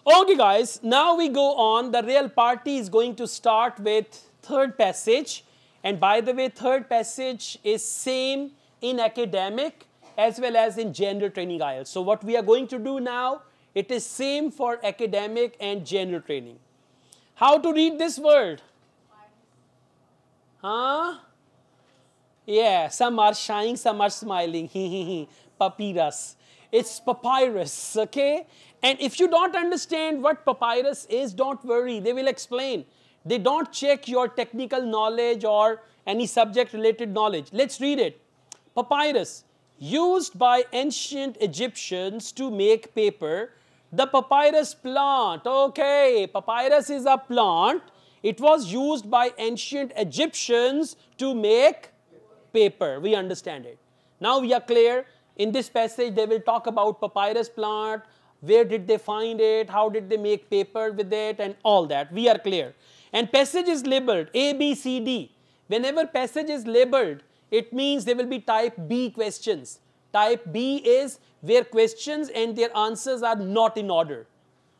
Okay guys, now we go on. The real party is going to start with third passage. And by the way, third passage is same in academic as well as in general training IELTS. So what we are going to do now, it is same for academic and general training. How to read this word? Huh? Yeah, some are shying, some are smiling. Papyrus. It's papyrus, okay? And if you don't understand what papyrus is, don't worry, they will explain. They don't check your technical knowledge or any subject related knowledge. Let's read it. Papyrus, used by ancient Egyptians to make paper. The papyrus plant, okay, papyrus is a plant. It was used by ancient Egyptians to make paper. We understand it. Now we are clear. In this passage, they will talk about papyrus plant, where did they find it, how did they make paper with it, and all that. We are clear. And passage is labeled A, B, C, D. Whenever passage is labeled, it means there will be type B questions. Type B is where questions and their answers are not in order.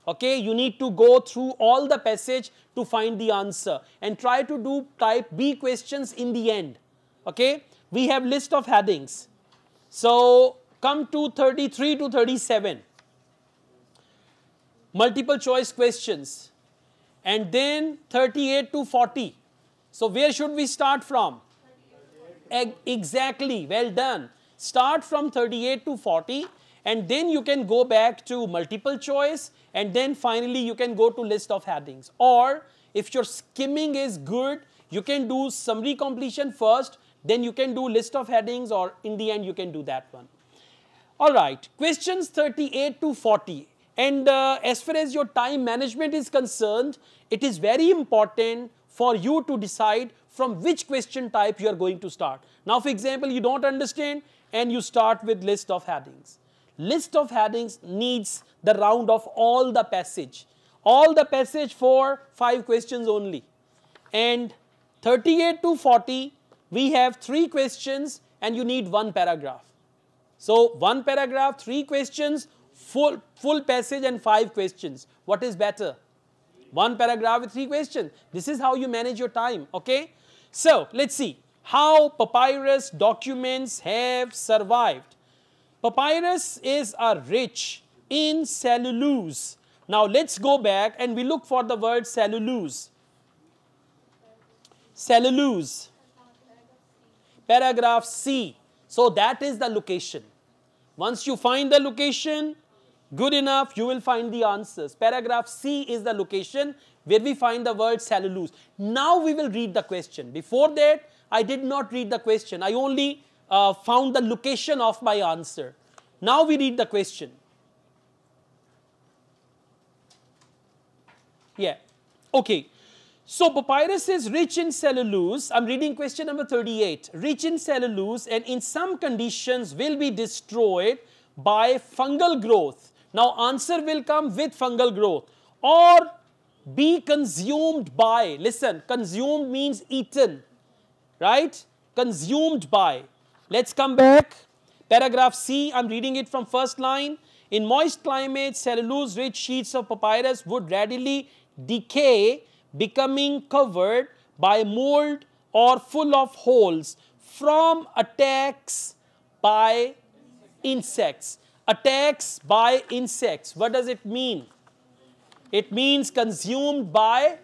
Okay, you need to go through all the passage to find the answer and try to do type B questions in the end. Okay, we have list of headings. So come to 33 to 37. Multiple choice questions. And then 38 to 40. So where should we start from? Exactly, well done. Start from 38 to 40 and then you can go back to multiple choice and then finally you can go to list of headings. Or if your skimming is good, you can do summary completion first, then you can do list of headings, or in the end you can do that one. Alright, questions 38 to 40. And as far as your time management is concerned, it is very important for you to decide from which question type you are going to start. Now for example, you don't understand and you start with list of headings. List of headings needs the round of all the passage. All the passage for 5 questions only. And 38 to 40, we have 3 questions and you need 1 paragraph. So 1 paragraph, 3 questions, full passage and 5 questions. What is better? 1 paragraph with 3 questions. This is how you manage your time, okay? So let's see how papyrus documents have survived. Papyrus is rich in cellulose. Now let's go back and we look for the word cellulose. Cellulose. Paragraph C. So that is the location. Once you find the location, good enough, you will find the answers. Paragraph C is the location where we find the word cellulose. Now we will read the question. Before that, I did not read the question. I only found the location of my answer. Now we read the question. Yeah. Okay. So papyrus is rich in cellulose. I'm reading question number 38. Rich in cellulose and in some conditions will be destroyed by fungal growth. Now answer will come with fungal growth or be consumed by. Listen, consumed means eaten, right? Consumed by. Let's come back. Paragraph C, I'm reading it from first line. In moist climates, cellulose-rich sheets of papyrus would readily decay, becoming covered by mold or full of holes from attacks by insects. Attacks by insects. What does it mean? It means consumed by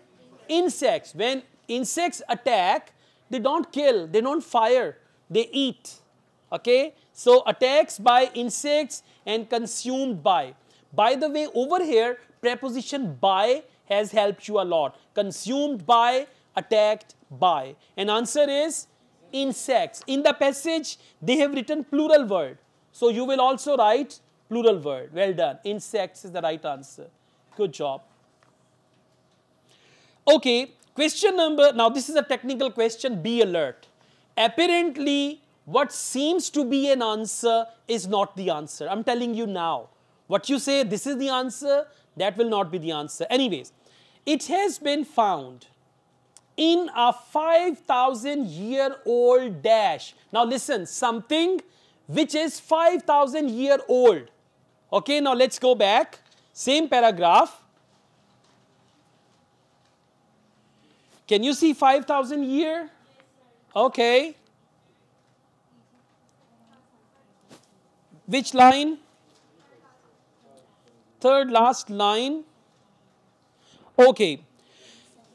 insects. When insects attack, they don't kill, they don't fire, they eat. Okay? So attacks by insects and consumed by. By the way, over here, preposition by has helped you a lot. Consumed by, attacked by. And answer is insects. In the passage, they have written plural word. So you will also write plural word. Well done. Insects is the right answer. Good job. Okay, question number, now this is a technical question, be alert. Apparently, what seems to be an answer is not the answer. I'm telling you now. What you say, this is the answer, that will not be the answer. Anyways, it has been found in a 5,000-year-old dash. Now listen, something which is 5,000 year old. Okay, now let's go back. Same paragraph. Can you see 5,000 year? Okay. Which line? Third last line. Okay.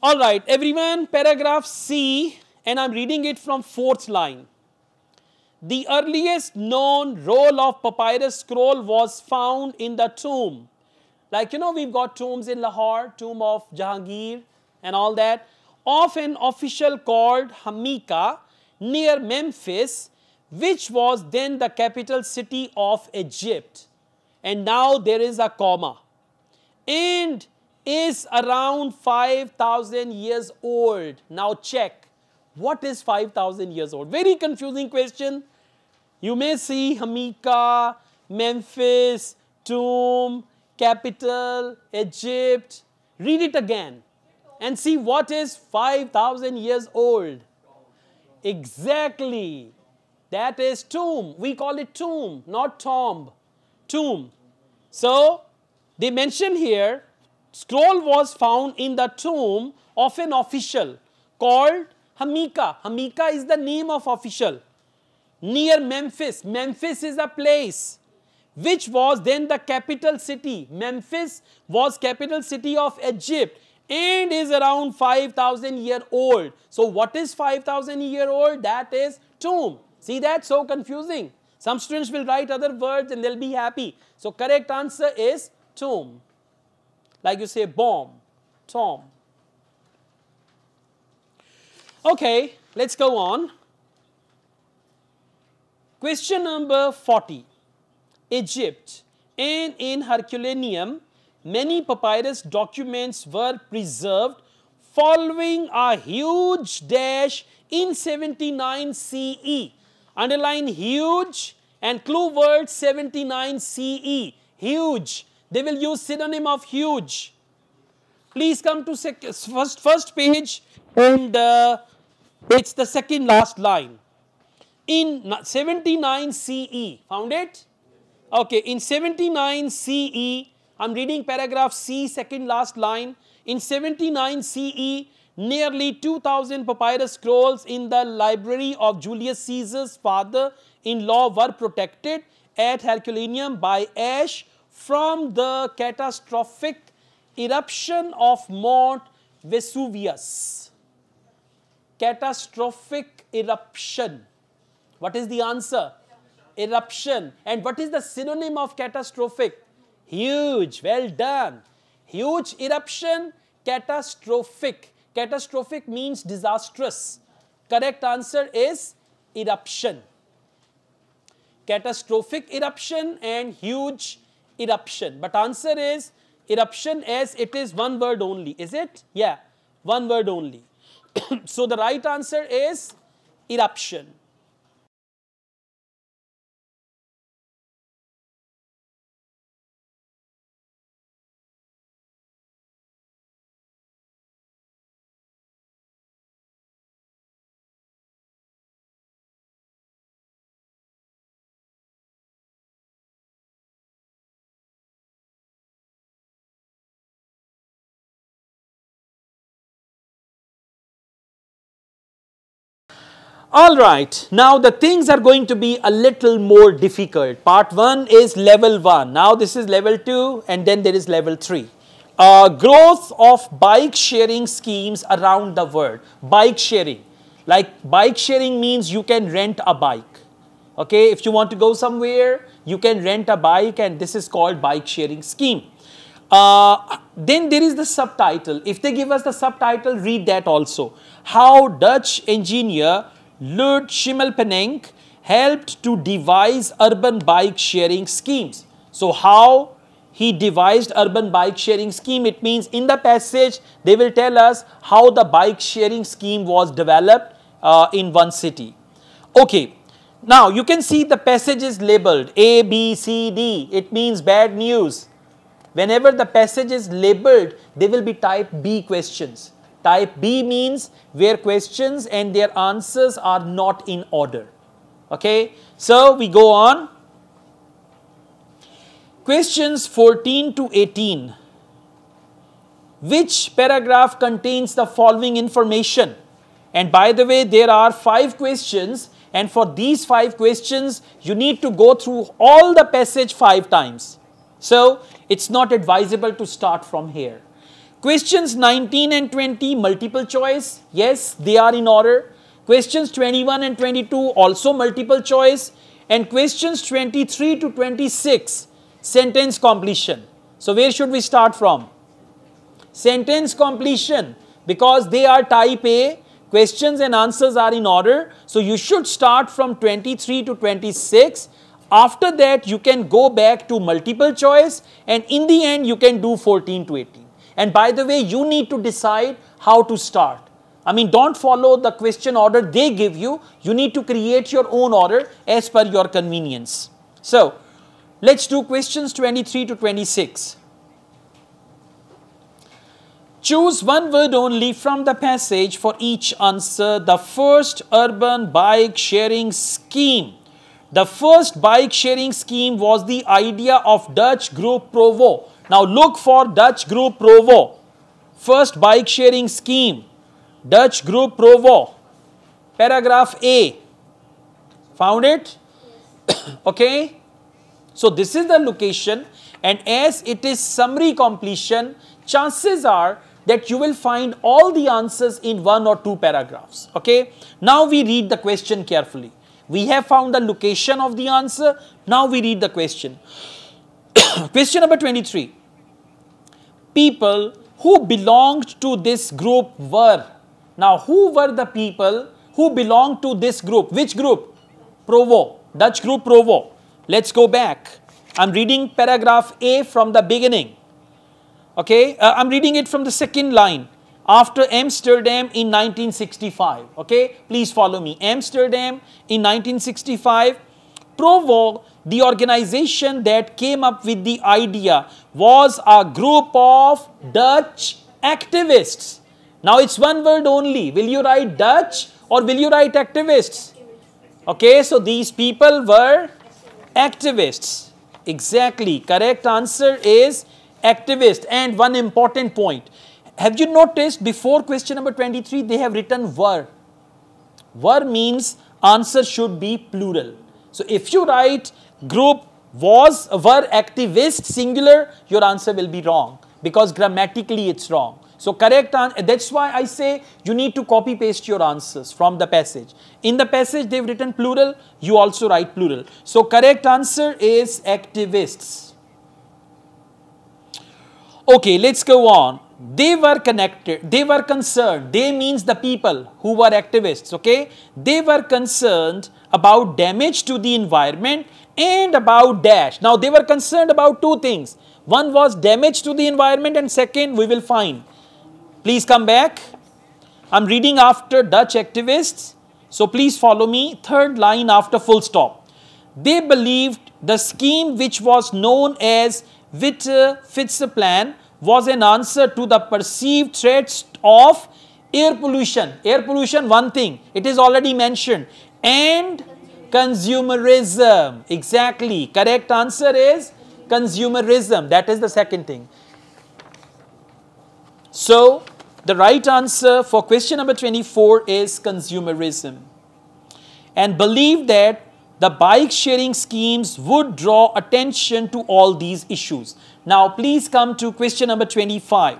All right, everyone, paragraph C, and I'm reading it from fourth line. The earliest known roll of papyrus scroll was found in the tomb. Like, you know, we've got tombs in Lahore, tomb of Jahangir and all that, of an official called Hamika near Memphis, which was then the capital city of Egypt. And now there is a comma. And is around 5,000 years old. Now check, what is 5,000 years old? Very confusing question. You may see Hamika, Memphis, tomb, capital, Egypt. Read it again and see what is 5,000 years old. Exactly. That is tomb. We call it tomb, not tomb. Tomb. So, they mention here, scroll was found in the tomb of an official called Hamika. Hamika is the name of official. Near Memphis. Memphis is a place which was then the capital city. Memphis was capital city of Egypt and is around 5,000 year old. So what is 5,000 year old? That is tomb. See that? So confusing. Some students will write other words and they'll be happy. So correct answer is tomb. Like you say bomb, tomb. Okay, let's go on. Question number 40. Egypt. And in Herculaneum, many papyrus documents were preserved following a huge dash in 79 CE. Underline huge and clue word 79 CE. Huge. They will use synonym of huge. Please come to first page and it's the second last line. In 79 CE, found it? Okay, in 79 CE, I'm reading paragraph C, second last line. In 79 CE, nearly 2,000 papyrus scrolls in the library of Julius Caesar's father-in-law were protected at Herculaneum by ash from the catastrophic eruption of Mount Vesuvius. Catastrophic eruption. What is the answer? Eruption. And what is the synonym of catastrophic? Huge. Well done. Huge eruption, catastrophic. Catastrophic means disastrous. Correct answer is eruption. Catastrophic eruption and huge eruption. But answer is eruption as it is one word only. Is it? Yeah, one word only. So the right answer is eruption. All right, now the things are going to be a little more difficult. Part 1 is level 1. Now this is level 2 and then there is level 3. Growth of bike sharing schemes around the world. Bike sharing. Like bike sharing means you can rent a bike. Okay, if you want to go somewhere, you can rent a bike and this is called bike sharing scheme. Then there is the subtitle. If they give us the subtitle, read that also. How Dutch engineer Lud Schimmelpenninck helped to devise urban bike sharing schemes. So how he devised urban bike sharing scheme, it means in the passage they will tell us how the bike sharing scheme was developed in one city. Okay, now you can see the passage is labeled A, B, C, D. It means bad news. Whenever the passage is labeled, they will be type B questions. Type B means where questions and their answers are not in order. Okay, so we go on. Questions 14 to 18. which paragraph contains the following information? And by the way, there are 5 questions, and for these 5 questions, you need to go through all the passage 5 times. So, it's not advisable to start from here. Questions 19 and 20, multiple choice. Yes, they are in order. Questions 21 and 22, also multiple choice. And questions 23 to 26, sentence completion. So, where should we start from? Sentence completion, because they are type A. Questions and answers are in order. So, you should start from 23 to 26. After that, you can go back to multiple choice, and in the end, you can do 14 to 18. And by the way, you need to decide how to start. I mean, don't follow the question order they give you. You need to create your own order as per your convenience. So, let's do questions 23 to 26. Choose one word only from the passage for each answer. The first urban bike sharing scheme. The first bike sharing scheme was the idea of Dutch group Provo. Now look for Dutch group Provo. First bike sharing scheme. Dutch group Provo. Paragraph A. Found it? Okay. So this is the location, and as it is summary completion, chances are that you will find all the answers in 1 or 2 paragraphs. Okay. Now we read the question carefully. We have found the location of the answer. Now we read the question. Question number 23. People who belonged to this group were. Now, who were the people who belonged to this group? Which group? Provo. Dutch group Provo. Let's go back. I'm reading paragraph A from the beginning. Okay, I'm reading it from the second line. After Amsterdam in 1965. Okay, please follow me. Amsterdam in 1965. Provo, the organization that came up with the idea, was a group of Dutch activists. Now it's one word only. Will you write Dutch or will you write activists? Okay, so these people were activists. Exactly. Correct answer is activist. And one important point. Have you noticed before question number 23, they have written were. Were means answer should be plural. So if you write group were activists singular, your answer will be wrong because grammatically it's wrong. So correct answer, that's why I say you need to copy paste your answers from the passage. In the passage they've written plural, you also write plural. So correct answer is activists. Okay, let's go on. They were connected, they were concerned, they means the people who were activists, okay? They were concerned about damage to the environment and about dash. Now they were concerned about 2 things. One was damage to the environment and second we will find. Please come back. I'm reading after Dutch activists. So please follow me. Third line after full stop. They believed the scheme which was known as Witte-Fitze plan was an answer to the perceived threats of air pollution. Air pollution, one thing. It is already mentioned. And consumerism. Exactly. Correct answer is consumerism. That is the second thing. So, the right answer for question number 24 is consumerism. And believe that the bike sharing schemes would draw attention to all these issues. Now, please come to question number 25.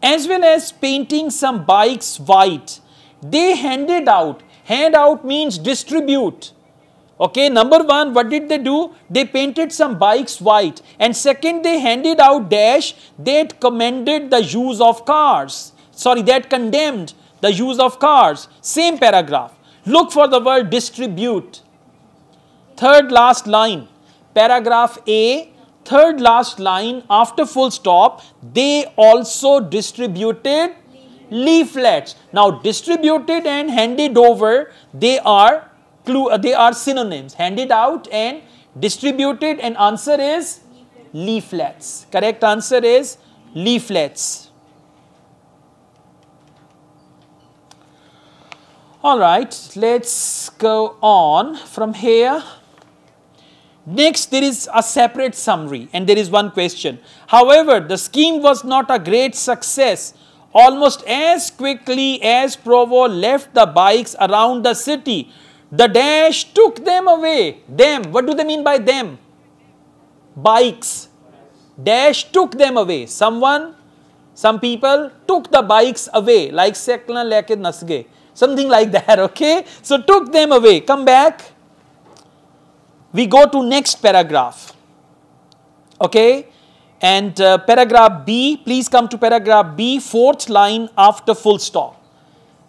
As well as painting some bikes white, they handed out. Hand out means distribute. Okay, number 1, what did they do? They painted some bikes white. And second, they handed out dash that commended the use of cars. Sorry, that condemned the use of cars. Same paragraph. Look for the word distribute. Third last line. Paragraph A, third last line after full stop. They also distributed leaflets. Now, distributed and handed over, they are synonyms. Handed out and distributed, and answer is leaflets. Correct answer is leaflets. All right, let's go on from here. Next, there is a separate summary and there is one question. However, the scheme was not a great success. Almost as quickly as Provo left the bikes around the city, the dash took them away. Them, what do they mean by them? Bikes. Dash took them away. Someone, some people took the bikes away, like sekla leke nasge. Something like that, okay? So took them away. Come back. We go to next paragraph. Okay? And paragraph B, please come to paragraph B, fourth line after full stop.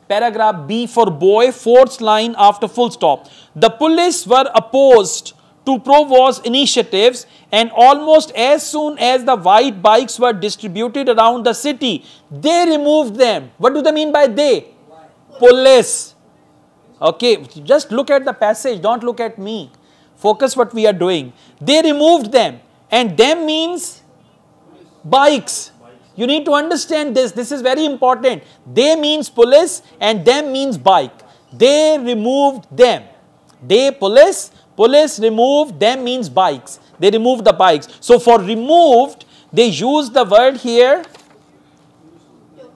Paragraph B for boy, fourth line after full stop. The police were opposed to Provo's initiatives, and almost as soon as the white bikes were distributed around the city, they removed them. What do they mean by they? Police. Okay, just look at the passage, don't look at me. Focus what we are doing. They removed them, and them means bikes. You need to understand this. This is very important. They means police and them means bike. They removed them. They police, police removed, them means bikes. They removed the bikes. So for removed, they used the word here.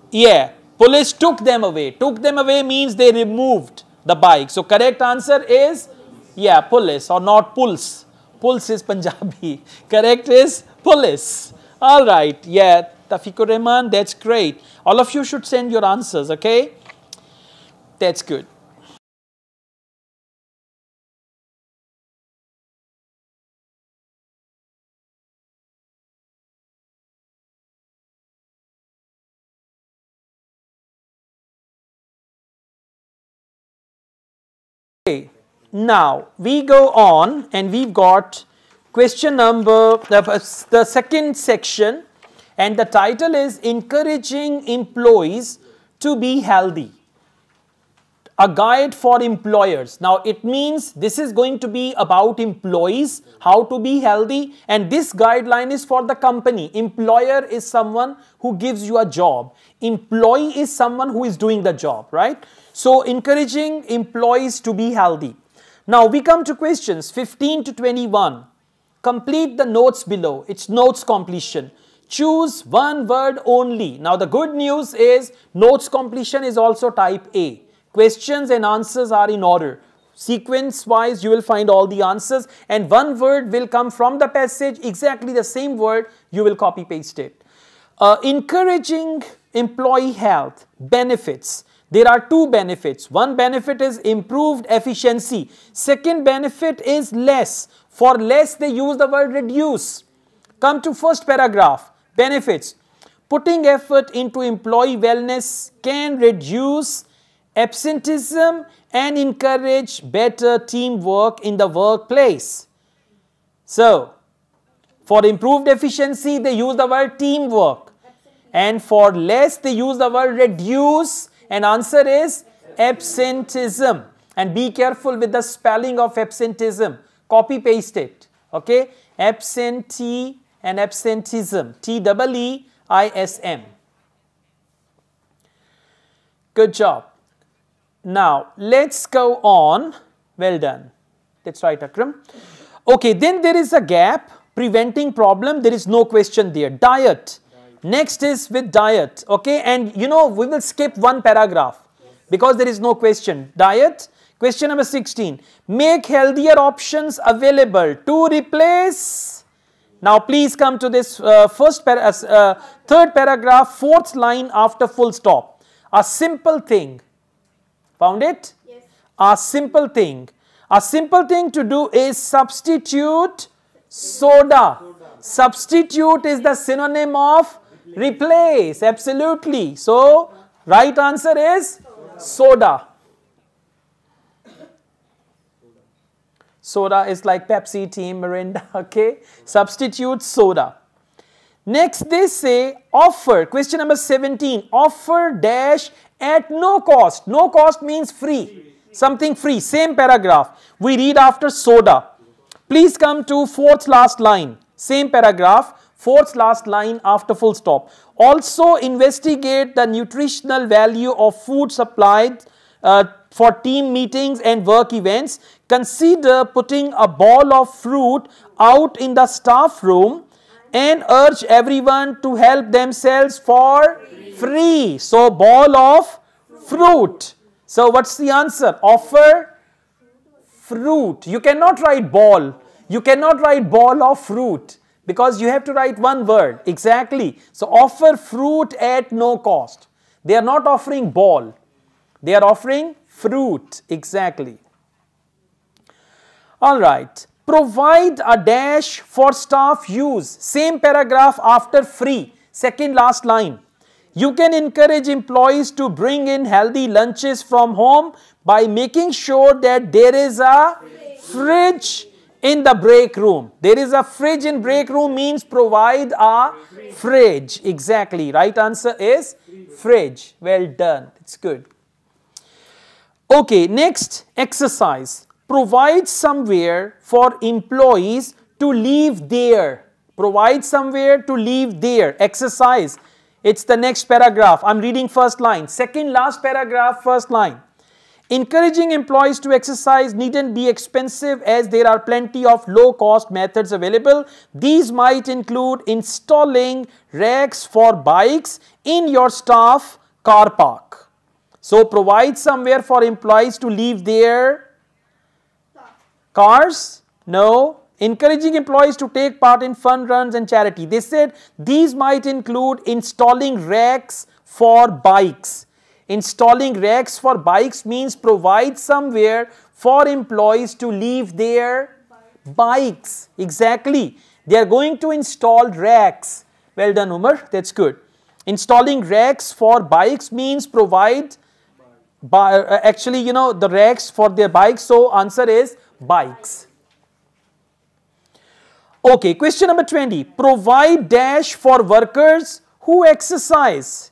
Yeah, police took them away. Took them away means they removed the bike. So correct answer is, yeah, police or not pulse. Pulse is Punjabi. Correct is police. All right, yeah, Tafiqur Rahman, that's great. All of you should send your answers, okay? That's good. Okay, now we go on and we've got question number, the second section, and the title is Encouraging Employees to be Healthy. A guide for employers. Now it means this is going to be about employees, how to be healthy, and this guideline is for the company. Employer is someone who gives you a job. Employee is someone who is doing the job, right? So encouraging employees to be healthy. Now we come to questions 15 to 21. Complete the notes below. It's notes completion. Choose one word only. Now the good news is notes completion is also type A. Questions and answers are in order. Sequence wise you will find all the answers, and one word will come from the passage, exactly the same word, you will copy paste it. Encouraging employee health benefits. There are two benefits. One benefit is improved efficiency. Second benefit is less. For less they use the word reduce. Come to first paragraph. Benefits. Putting effort into employee wellness can reduce absenteeism and encourage better teamwork in the workplace. So, for improved efficiency they use the word teamwork, and for less they use the word reduce, and answer is absenteeism. And be careful with the spelling of absenteeism. Copy paste it. Okay, absentee and absenteeism, T-E-E-I-S-M. Good job. Now let's go on. Well done. That's right, Akram. Okay, then there is a gap. Preventing problem, there is no question there. Diet. Next is with diet. Okay, and you know we will skip one paragraph because there is no question. Diet. Question number 16. Make healthier options available to replace. Now please come to this third paragraph, fourth line after full stop. A simple thing. Found it? Yes. A simple thing. A simple thing to do is substitute soda. Substitute is the synonym of replace. Absolutely. So, right answer is soda. Soda is like Pepsi, Team, Mirinda, okay? Substitute soda. Next they say offer. Question number 17. Offer dash at no cost. No cost means free. Something free. Same paragraph. We read after soda. Please come to fourth last line. Same paragraph. Fourth last line after full stop. Also investigate the nutritional value of food supplied for team meetings and work events, consider putting a ball of fruit out in the staff room and urge everyone to help themselves for free. So, ball of fruit. So, what's the answer? Offer fruit. You cannot write ball. You cannot write ball of fruit because you have to write one word. Exactly. So, offer fruit at no cost. They are not offering ball. They are offering fruit. Exactly. All right. Provide a dash for staff use. Same paragraph after free. Second last line. You can encourage employees to bring in healthy lunches from home by making sure that there is a fridge in the break room. There is a fridge in break room means provide a fridge. Exactly. Right answer is fridge. Well done. It's good. Okay, next exercise. Provide somewhere for employees to leave there. Provide somewhere to leave there. Exercise. It's the next paragraph. I'm reading first line. Second last paragraph, first line. Encouraging employees to exercise needn't be expensive as there are plenty of low-cost methods available. These might include installing racks for bikes in your staff car park. So, provide somewhere for employees to leave their cars? No. Encouraging employees to take part in fun runs and charity. They said these might include installing racks for bikes. Installing racks for bikes means provide somewhere for employees to leave their bikes. Exactly. They are going to install racks. Well done, Umar. That's good. Installing racks for bikes means provide, actually, you know, the racks for their bikes. So, answer is bikes. Okay, question number 20. Provide dash for workers who exercise.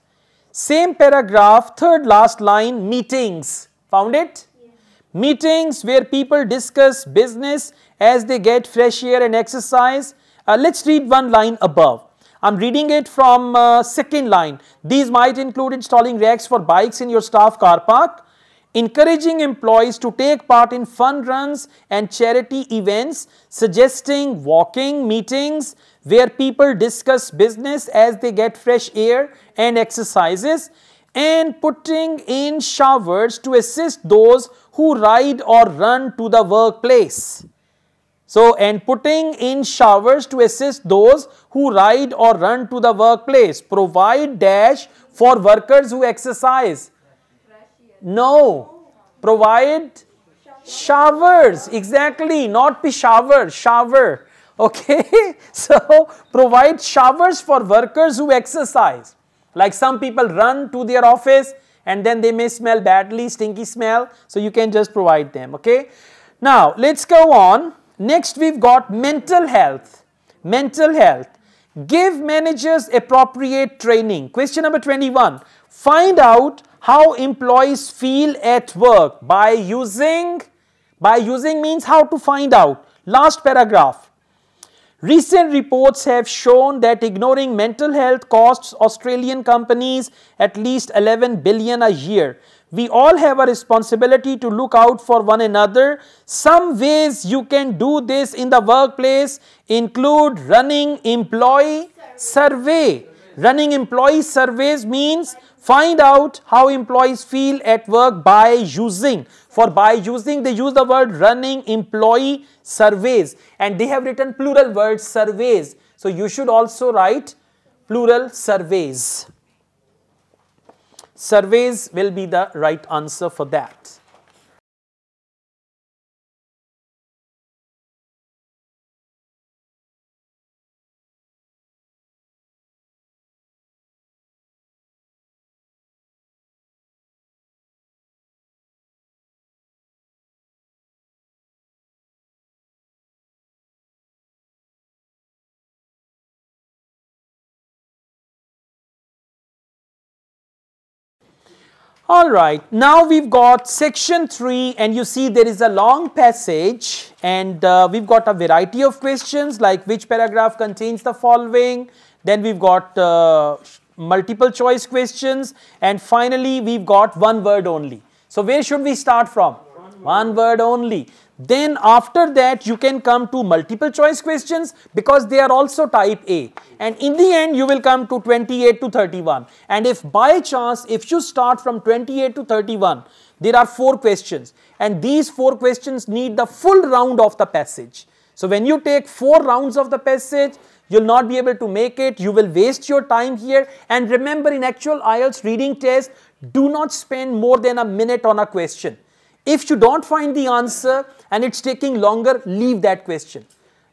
Same paragraph, third last line, meetings. Found it? Yeah. Meetings where people discuss business as they get fresh air and exercise. Let's read one line above. I'm reading it from second line. These might include installing racks for bikes in your staff car park. Encouraging employees to take part in fun runs and charity events, suggesting walking meetings where people discuss business as they get fresh air and exercises, and putting in showers to assist those who ride or run to the workplace. So, and putting in showers to assist those who ride or run to the workplace. Provide dash for workers who exercise. No, provide showers. Exactly, not Peshawar, shower. Okay, so provide showers for workers who exercise. Like some people run to their office and then they may smell badly, stinky smell. So you can just provide them. Okay, now let's go on. Next we've got mental health. Mental health. Give managers appropriate training. Question number 21. Find out how employees feel at work by using means how to find out. Last paragraph. Recent reports have shown that ignoring mental health costs Australian companies at least 11 billion a year. We all have a responsibility to look out for one another. Some ways you can do this in the workplace include running employee survey. Running employee surveys means find out how employees feel at work by using. For by using, they use the word running employee surveys, and they have written plural words surveys. So you should also write plural surveys. Surveys will be the right answer for that. Alright, now we've got section 3 and you see there is a long passage and we've got a variety of questions like which paragraph contains the following, then we've got multiple choice questions, and finally we've got one word only. So where should we start from? One word only. Then after that you can come to multiple choice questions because they are also type A. And in the end you will come to 28 to 31. And if by chance, if you start from 28 to 31, there are 4 questions. And these 4 questions need the full round of the passage. So when you take 4 rounds of the passage, you will not be able to make it. You will waste your time here. And remember, in actual IELTS reading test, do not spend more than a minute on a question. If you don't find the answer and it's taking longer, leave that question.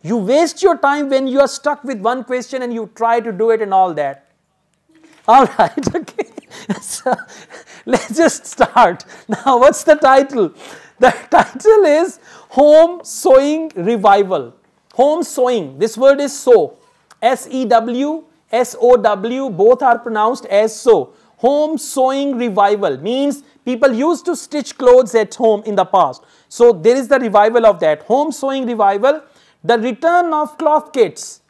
You waste your time when you are stuck with one question and you try to do it and all that. Alright, okay. So, let's just start. Now, what's the title? The title is Home Sewing Revival. Home sewing. This word is sew. S-E-W, S-O-W, both are pronounced as so. Home sewing revival means people used to stitch clothes at home in the past. So there is the revival of that. Home sewing revival. The return of cloth kits.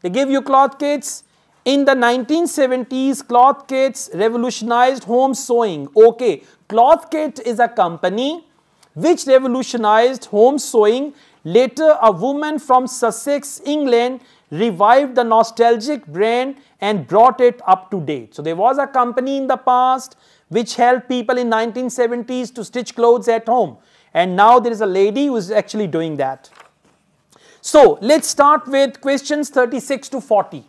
They give you cloth kits. In the 1970s, cloth kits revolutionized home sewing. Okay, Cloth Kit is a company which revolutionized home sewing. Later, a woman from Sussex, England, revived the nostalgic brand and brought it up to date. So there was a company in the past which helped people in 1970s to stitch clothes at home. And now there is a lady who is actually doing that. So let's start with questions 36 to 40.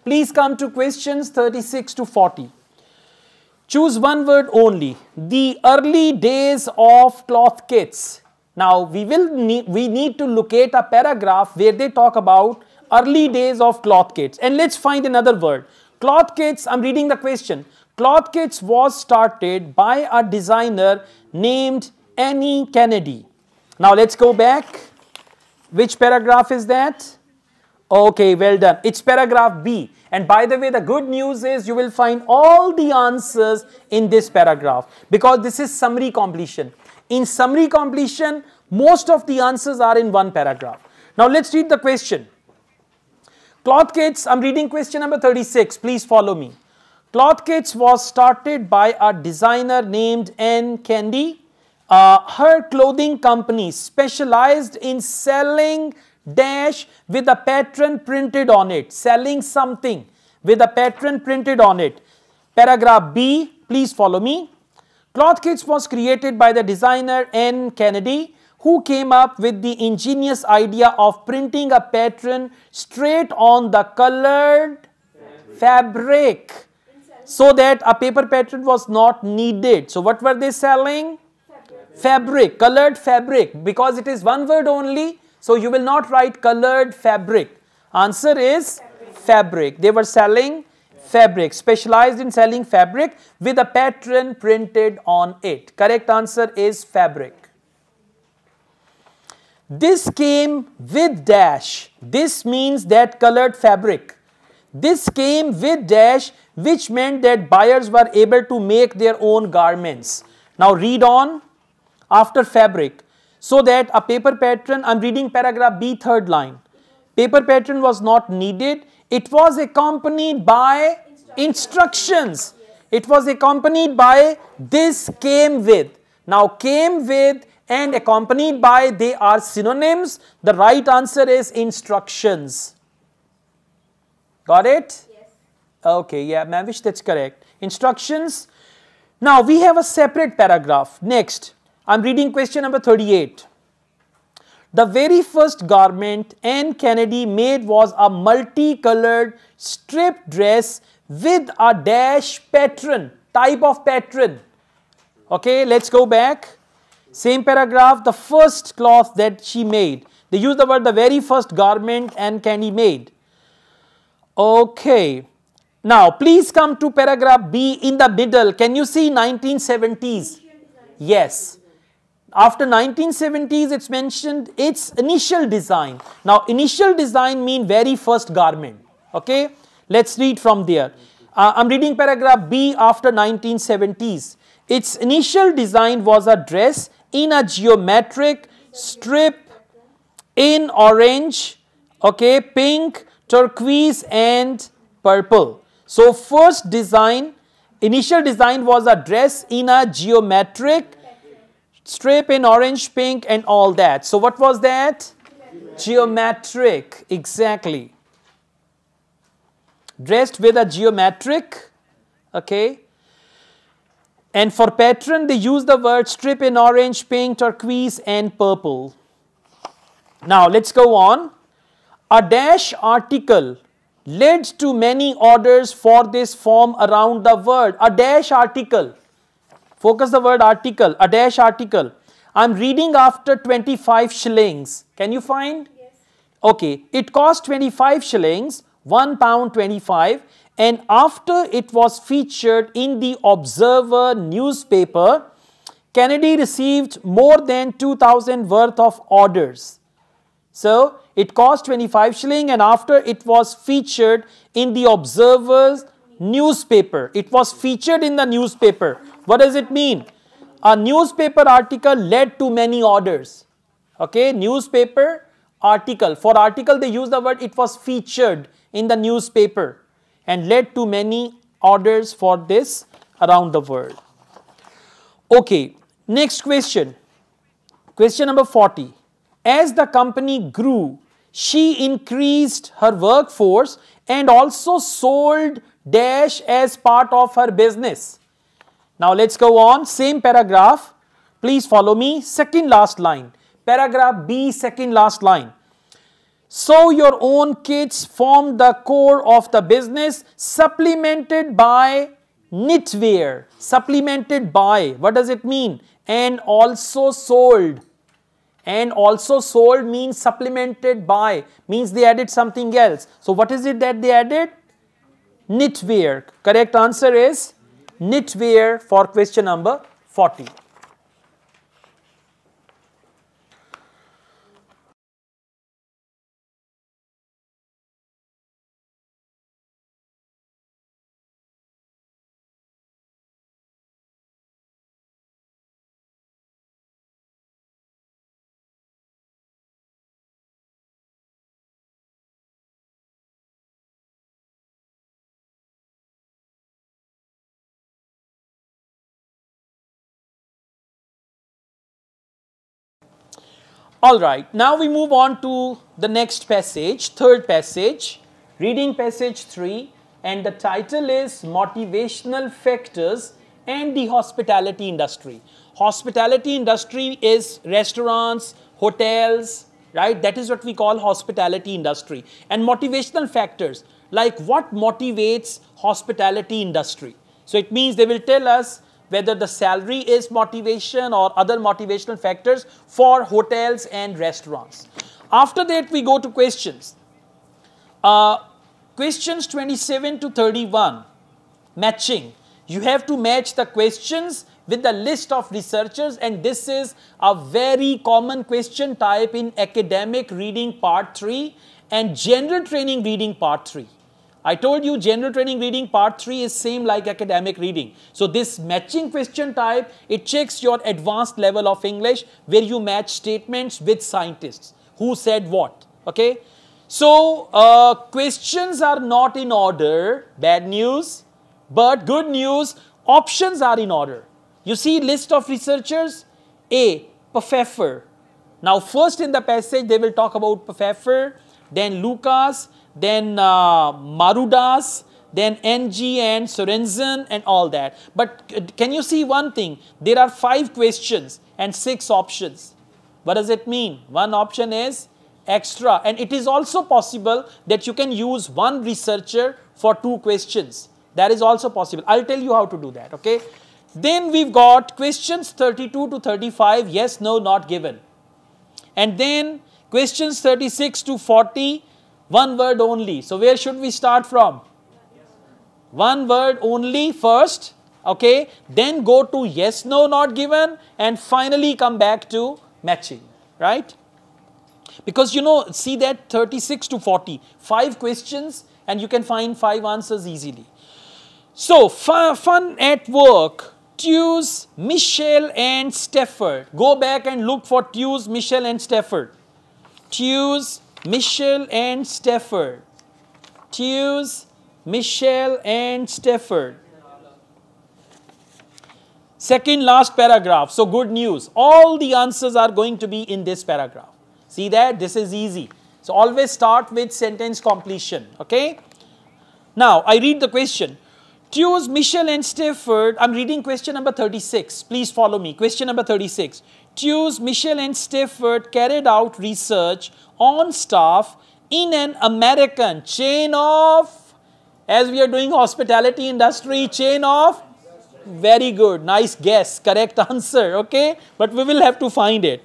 Please come to questions 36 to 40. Choose one word only. The early days of cloth kits. Now we need to locate a paragraph where they talk about early days of cloth kits. And let's find another word. Cloth kits, I'm reading the question. Cloth kits was started by a designer named Annie Kennedy. Now let's go back. Which paragraph is that? Okay, well done. It's paragraph B. And by the way, the good news is you will find all the answers in this paragraph because this is summary completion. In summary completion, most of the answers are in one paragraph. Now let's read the question. Cloth kits, I'm reading question number 36. Please follow me. Cloth kits was started by a designer named Anne Kennedy. Her clothing company specialized in selling dash with a pattern printed on it. Selling something with a pattern printed on it. Paragraph B, please follow me. Cloth kits was created by the designer Anne Kennedy, who came up with the ingenious idea of printing a pattern straight on the colored fabric so that a paper pattern was not needed. So what were they selling? Fabric, colored fabric, because it is one word only. So you will not write colored fabric. Answer is fabric. They were selling fabric, specialized in selling fabric with a pattern printed on it. Correct answer is fabric. This came with dash. This means that colored fabric. This came with dash, which meant that buyers were able to make their own garments. Now read on after fabric. So that a paper pattern, I'm reading paragraph B, third line. Paper pattern was not needed. It was accompanied by instructions. It was accompanied by this came with. Now came with and accompanied by, they are synonyms. The right answer is instructions. Got it? Yes. Okay, yeah, Mavish, that's correct. Instructions. Now we have a separate paragraph. Next. I'm reading question number 38. The very first garment Anne Kennedy made was a multicolored strip dress with a dash pattern, type of pattern. Okay, let's go back. Same paragraph, the first cloth that she made. They use the word the very first garment Anne Kennedy made. Okay. Now, please come to paragraph B in the middle. Can you see 1970s? Yes. After 1970s, it's mentioned its initial design. Now, initial design means very first garment. Okay, let's read from there. I'm reading paragraph B after 1970s. Its initial design was a dress in a geometric strip in orange, okay, pink, turquoise and purple. So, first design Initial design was a dress in a geometric strip in orange, pink and all that. So what was that? Geometric, exactly. Dressed with a geometric, okay. And for pattern, they use the word strip in orange, pink, turquoise and purple. Now let's go on. A dash article led to many orders for this form around the world. A dash article. Focus the word article. A dash article. I'm reading after 25 shillings. Can you find? Yes. Okay. It cost 25 shillings, £1.25, and after it was featured in the Observer newspaper, Kennedy received more than 2,000 worth of orders. So, it cost 25 shilling and after it was featured in the Observer's newspaper. It was featured in the newspaper. What does it mean? A newspaper article led to many orders. Okay, newspaper article. For article they use the word it was featured in the newspaper and led to many orders for this around the world. Okay, next question. Question number 40. As the company grew, she increased her workforce and also sold dash as part of her business. Now let's go on. Same paragraph. Please follow me. Second last line. Paragraph B, second last line. So your own kits form the core of the business, supplemented by knitwear. Supplemented by. What does it mean? And also sold. And also sold means supplemented by, means they added something else. So what is it that they added? Knitwear. Correct answer is knitwear for question number 40. Alright, now we move on to the next passage, third passage, reading passage 3, and the title is Motivational Factors and the Hospitality Industry. Hospitality industry is restaurants, hotels, right? That is what we call hospitality industry. And motivational factors, like what motivates hospitality industry. So it means they will tell us whether the salary is motivation or other motivational factors for hotels and restaurants. After that, we go to questions. Questions 27 to 31, matching. You have to match the questions with the list of researchers, and this is a very common question type in academic reading part 3 and general training reading part 3. I told you general training reading part 3 is same like academic reading. So this matching question type, it checks your advanced level of English where you match statements with scientists who said what. Okay. So questions are not in order, bad news, but good news, options are in order. You see list of researchers, A, Pfeffer. Now first in the passage they will talk about Pfeffer, then Lucas, then Marudas, then NG and Sorensen and all that. But can you see one thing? There are 5 questions and 6 options. What does it mean? One option is extra, and it is also possible that you can use one researcher for 2 questions. That is also possible. I'll tell you how to do that, okay? Then we've got questions 32 to 35, yes, no, not given. And then questions 36 to 40, one word only. So where should we start from? One word only first, okay? Then go to yes, no, not given, and finally come back to matching, right? Because you know, see that 36 to 40, 5 questions and you can find 5 answers easily. So, fun at work. Tews, Michel and Stafford. Go back and look for Tews, Michel and Stafford. Tews, Michel and Stafford. Tews, Michel and Stafford. Second last paragraph. So good news. All the answers are going to be in this paragraph. See that? This is easy. So always start with sentence completion. Okay. Now I read the question. Choose Michel and Stafford. I'm reading question number 36. Please follow me. Question number 36. Choose Michel and Stafford carried out research on staff in an American chain of, as we are doing hospitality industry, chain of, very good, nice guess, correct answer, okay, but we will have to find it.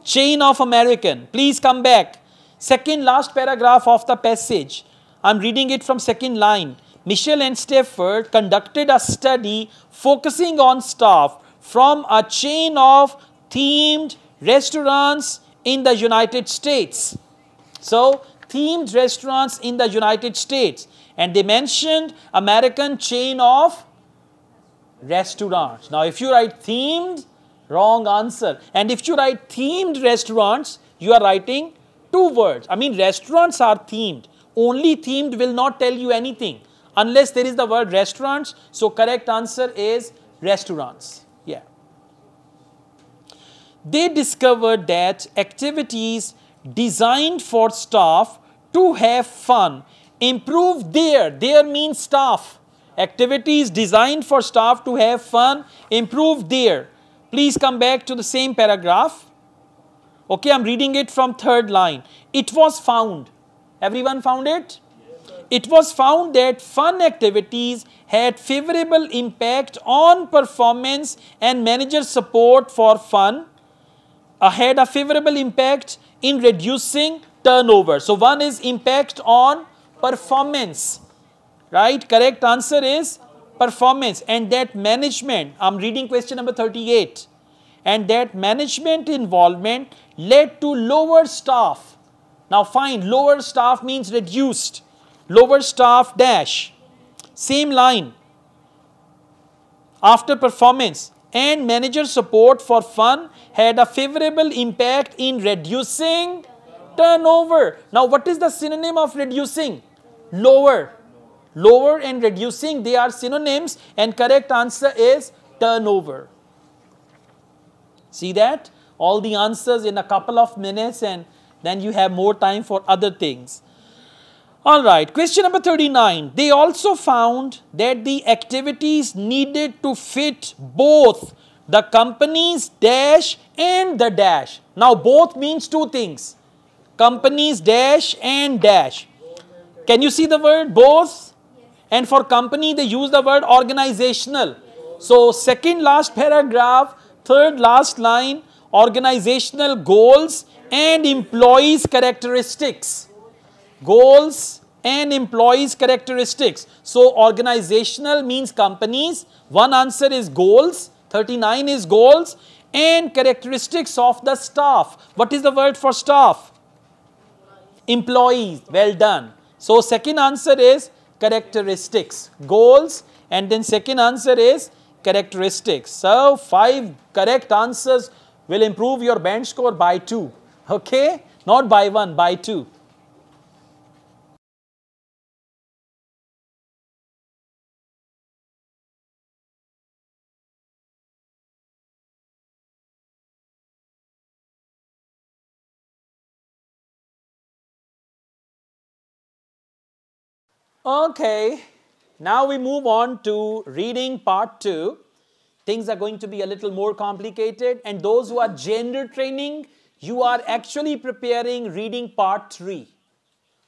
Chain of American, please come back. Second last paragraph of the passage, I'm reading it from second line. Michel and Stafford conducted a study focusing on staff from a chain of themed restaurants in the United States. So, themed restaurants in the United States, and they mentioned American chain of restaurants. Now, if you write themed, wrong answer. And if you write themed restaurants, you are writing two words. I mean, restaurants are themed. Only themed will not tell you anything unless there is the word restaurants. So, correct answer is restaurants. Yeah. They discovered that activities designed for staff to have fun improve their means staff. Activities designed for staff to have fun, improve their. Please come back to the same paragraph. Okay, I'm reading it from third line. It was found. Everyone found it? It was found that fun activities had favorable impact on performance and manager support for fun had a favorable impact in reducing turnover. So, one is impact on performance. Right? Correct answer is performance, and that management, I'm reading question number 38, and that management involvement led to lower staff. Now find lower staff means reduced. Lower staff dash. Same line. After performance and manager support for fun had a favorable impact in reducing turnover. Now what is the synonym of reducing? Lower. Lower and reducing, they are synonyms, and correct answer is turnover. See that? All the answers in a couple of minutes, and then you have more time for other things. Alright, question number 39. They also found that the activities needed to fit both the company's dash and the dash. Now both means two things. Company's dash and dash. Can you see the word both? And for company, they use the word organizational. So, second last paragraph, third last line, organizational goals and employees' characteristics. Goals and employees' characteristics. So, organizational means companies. One answer is goals. 39 is goals. And characteristics of the staff. What is the word for staff? Employees. Well done. So, second answer is characteristics, goals, and then second answer is characteristics. So 5 correct answers will improve your band score by 2. Okay, not by 1, by 2. Okay, now we move on to reading part 2. Things are going to be a little more complicated, and those who are gender training, you are actually preparing reading part 3.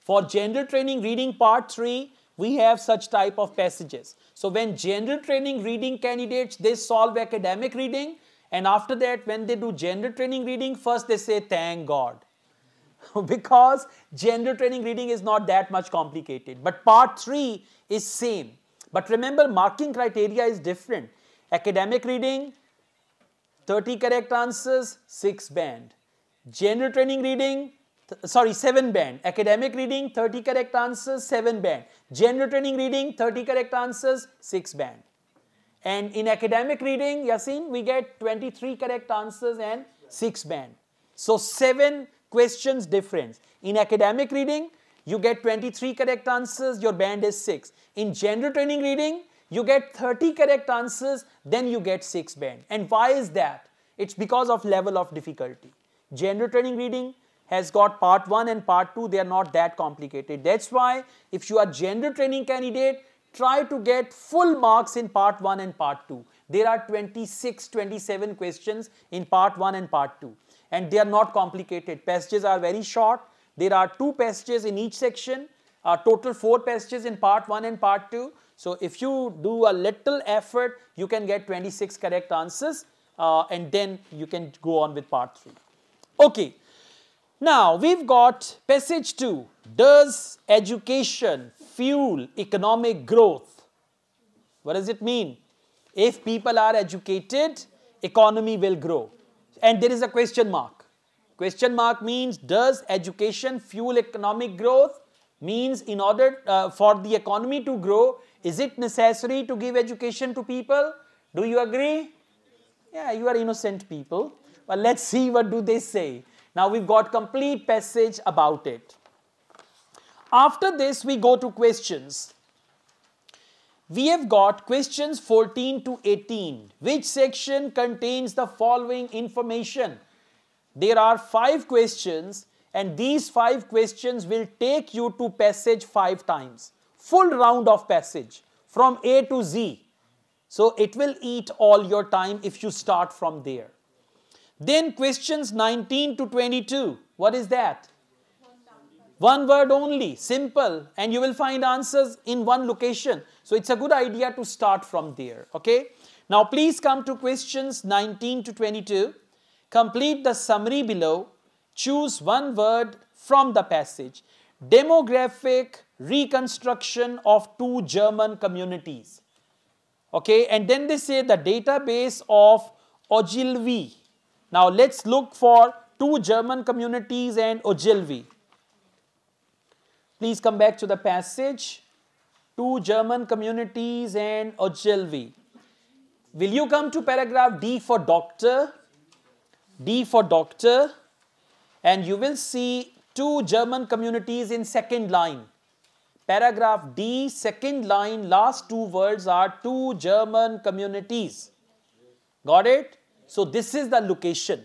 For gender training reading part 3, we have such type of passages. So when gender training reading candidates, they solve academic reading, and after that when they do gender training reading, first they say thank God. Because gender training reading is not that much complicated. But part 3 is same. But remember, marking criteria is different. Academic reading, 30 correct answers, 6 band. Gender training reading, 7 band. Academic reading, 30 correct answers, 7 band. Gender training reading, 30 correct answers, 6 band. And in academic reading, Yasin, we get 23 correct answers and 6 band. So 7 questions difference. In academic reading, you get 23 correct answers, your band is 6. In gender training reading, you get 30 correct answers, then you get 6 band. And why is that? It's because of level of difficulty. General training reading has got part 1 and part 2, they are not that complicated. That's why if you are general training candidate, try to get full marks in part 1 and part 2. There are 26, 27 questions in part 1 and part 2. And they are not complicated. Passages are very short. There are 2 passages in each section. Total 4 passages in part 1 and part 2. So if you do a little effort, you can get 26 correct answers and then you can go on with part 3. Okay. Now we've got passage 2. Does education fuel economic growth? What does it mean? If people are educated, economy will grow. And there is a question mark. Question mark means, does education fuel economic growth? Means in order for the economy to grow, is it necessary to give education to people? Do you agree? Yeah, you are innocent people. But let's see what do they say. Now we've got complete passage about it. After this, we go to questions. We have got questions 14 to 18. Which section contains the following information? There are 5 questions and these 5 questions will take you to passage 5 times. Full round of passage from A to Z. So it will eat all your time if you start from there. Then questions 19 to 22. What is that? One word only, simple, and you will find answers in one location. So it's a good idea to start from there, okay? Now please come to questions 19 to 22. Complete the summary below. Choose one word from the passage. Demographic reconstruction of 2 German communities. Okay, and then they say the database of Ogilvy. Now let's look for 2 German communities and Ogilvy. Please come back to the passage. 2 German communities and Ogilvy. Will you come to paragraph D for doctor? D for doctor. And you will see 2 German communities in second line. Paragraph D, second line, last 2 words are 2 German communities. Got it? So this is the location.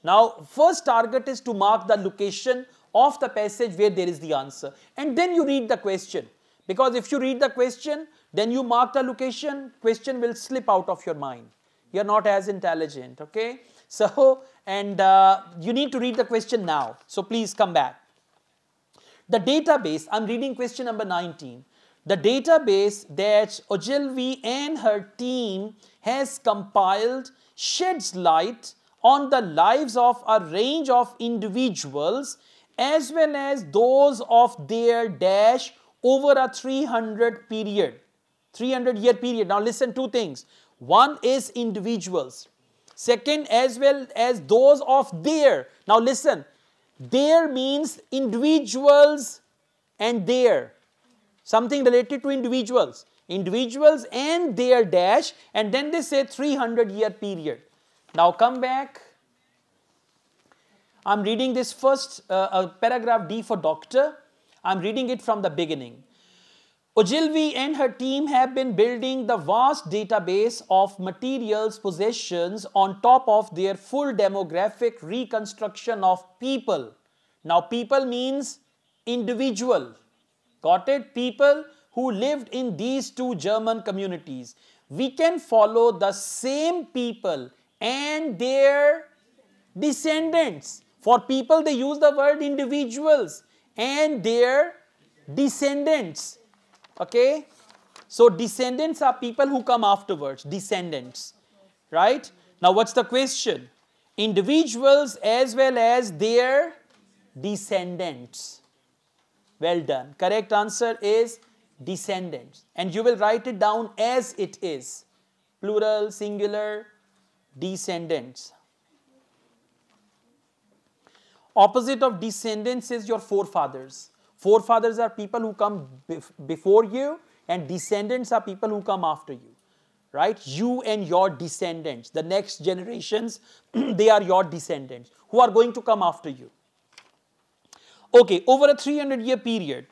Now first target is to mark the location of the passage where there is the answer. And then you read the question. Because if you read the question, then you mark the location, question will slip out of your mind. You are not as intelligent, okay? So, and you need to read the question now. So please come back. The database, I'm reading question number 19. The database that Ogilvy and her team has compiled sheds light on the lives of a range of individuals as well as those of their dash over a 300-year period. Now listen, 2 things. One is individuals. Second, as well as those of their. Now listen, their means individuals and their. Something related to individuals. Individuals and their dash, and then they say 300-year period. Now come back. I'm reading this first paragraph D for doctor. I'm reading it from the beginning. Ogilvy and her team have been building the vast database of materials possessions on top of their full demographic reconstruction of people. Now people means individual. Got it? People who lived in these 2 German communities. We can follow the same people and their descendants. For people, they use the word individuals and their descendants. Okay? So, descendants are people who come afterwards. Descendants. Right? Now, what's the question? Individuals as well as their descendants. Well done. Correct answer is descendants. And you will write it down as it is. Plural, singular, descendants. Opposite of descendants is your forefathers. Forefathers are people who come before you, and descendants are people who come after you. Right? You and your descendants, the next generations, they are your descendants who are going to come after you. Okay, over a 300-year period,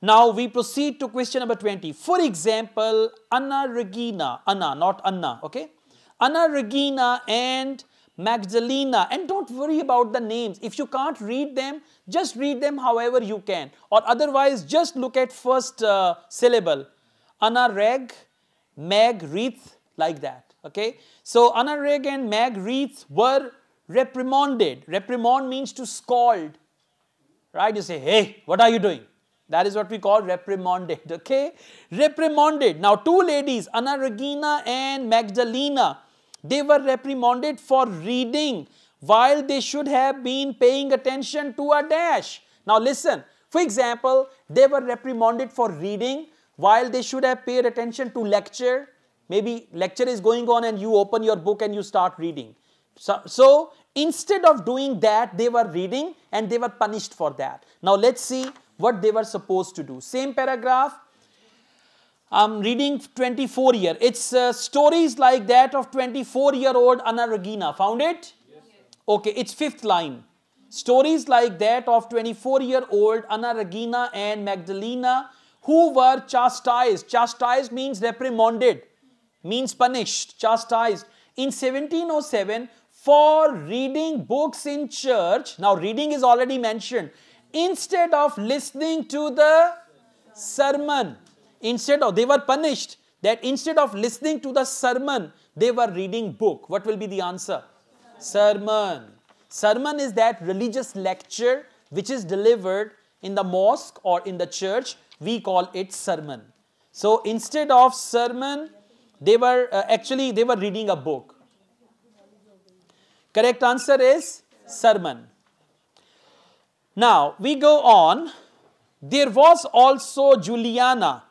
Now we proceed to question number 20. For example, Anna Regina, Anna, not Anna, okay? Anna Regina and Magdalena, and don't worry about the names. If you can't read them, just read them however you can, or otherwise just look at first syllable. Anna Reg, Meg Reith, like that, okay? So Anna Reg and Meg Reith were reprimanded. Reprimand means to scold, right? You say, hey, what are you doing? That is what we call reprimanded, okay? Reprimanded. Now, two ladies, Anna Regina and Magdalena, they were reprimanded for reading while they should have been paying attention to a dash. Now, listen. For example, they were reprimanded for reading while they should have paid attention to lecture. Maybe lecture is going on and you open your book and you start reading. So instead of doing that, they were reading and they were punished for that. Now, let's see what they were supposed to do. Same paragraph. I'm reading 24 here. It's stories like that of 24-year-old Anna Regina. Found it? Yes. Okay, it's 5th line. Stories like that of 24-year-old Anna Regina and Magdalena who were chastised. Chastised means reprimanded, means punished, chastised. In 1707 for reading books in church. Now, reading is already mentioned. Instead of listening to the sermon. They were punished that instead of listening to the sermon, they were reading book. What will be the answer? Sermon. Sermon is that religious lecture which is delivered in the mosque or in the church. We call it sermon. So instead of sermon, they were reading a book. Correct answer is sermon. Now we go on. There was also Juliana,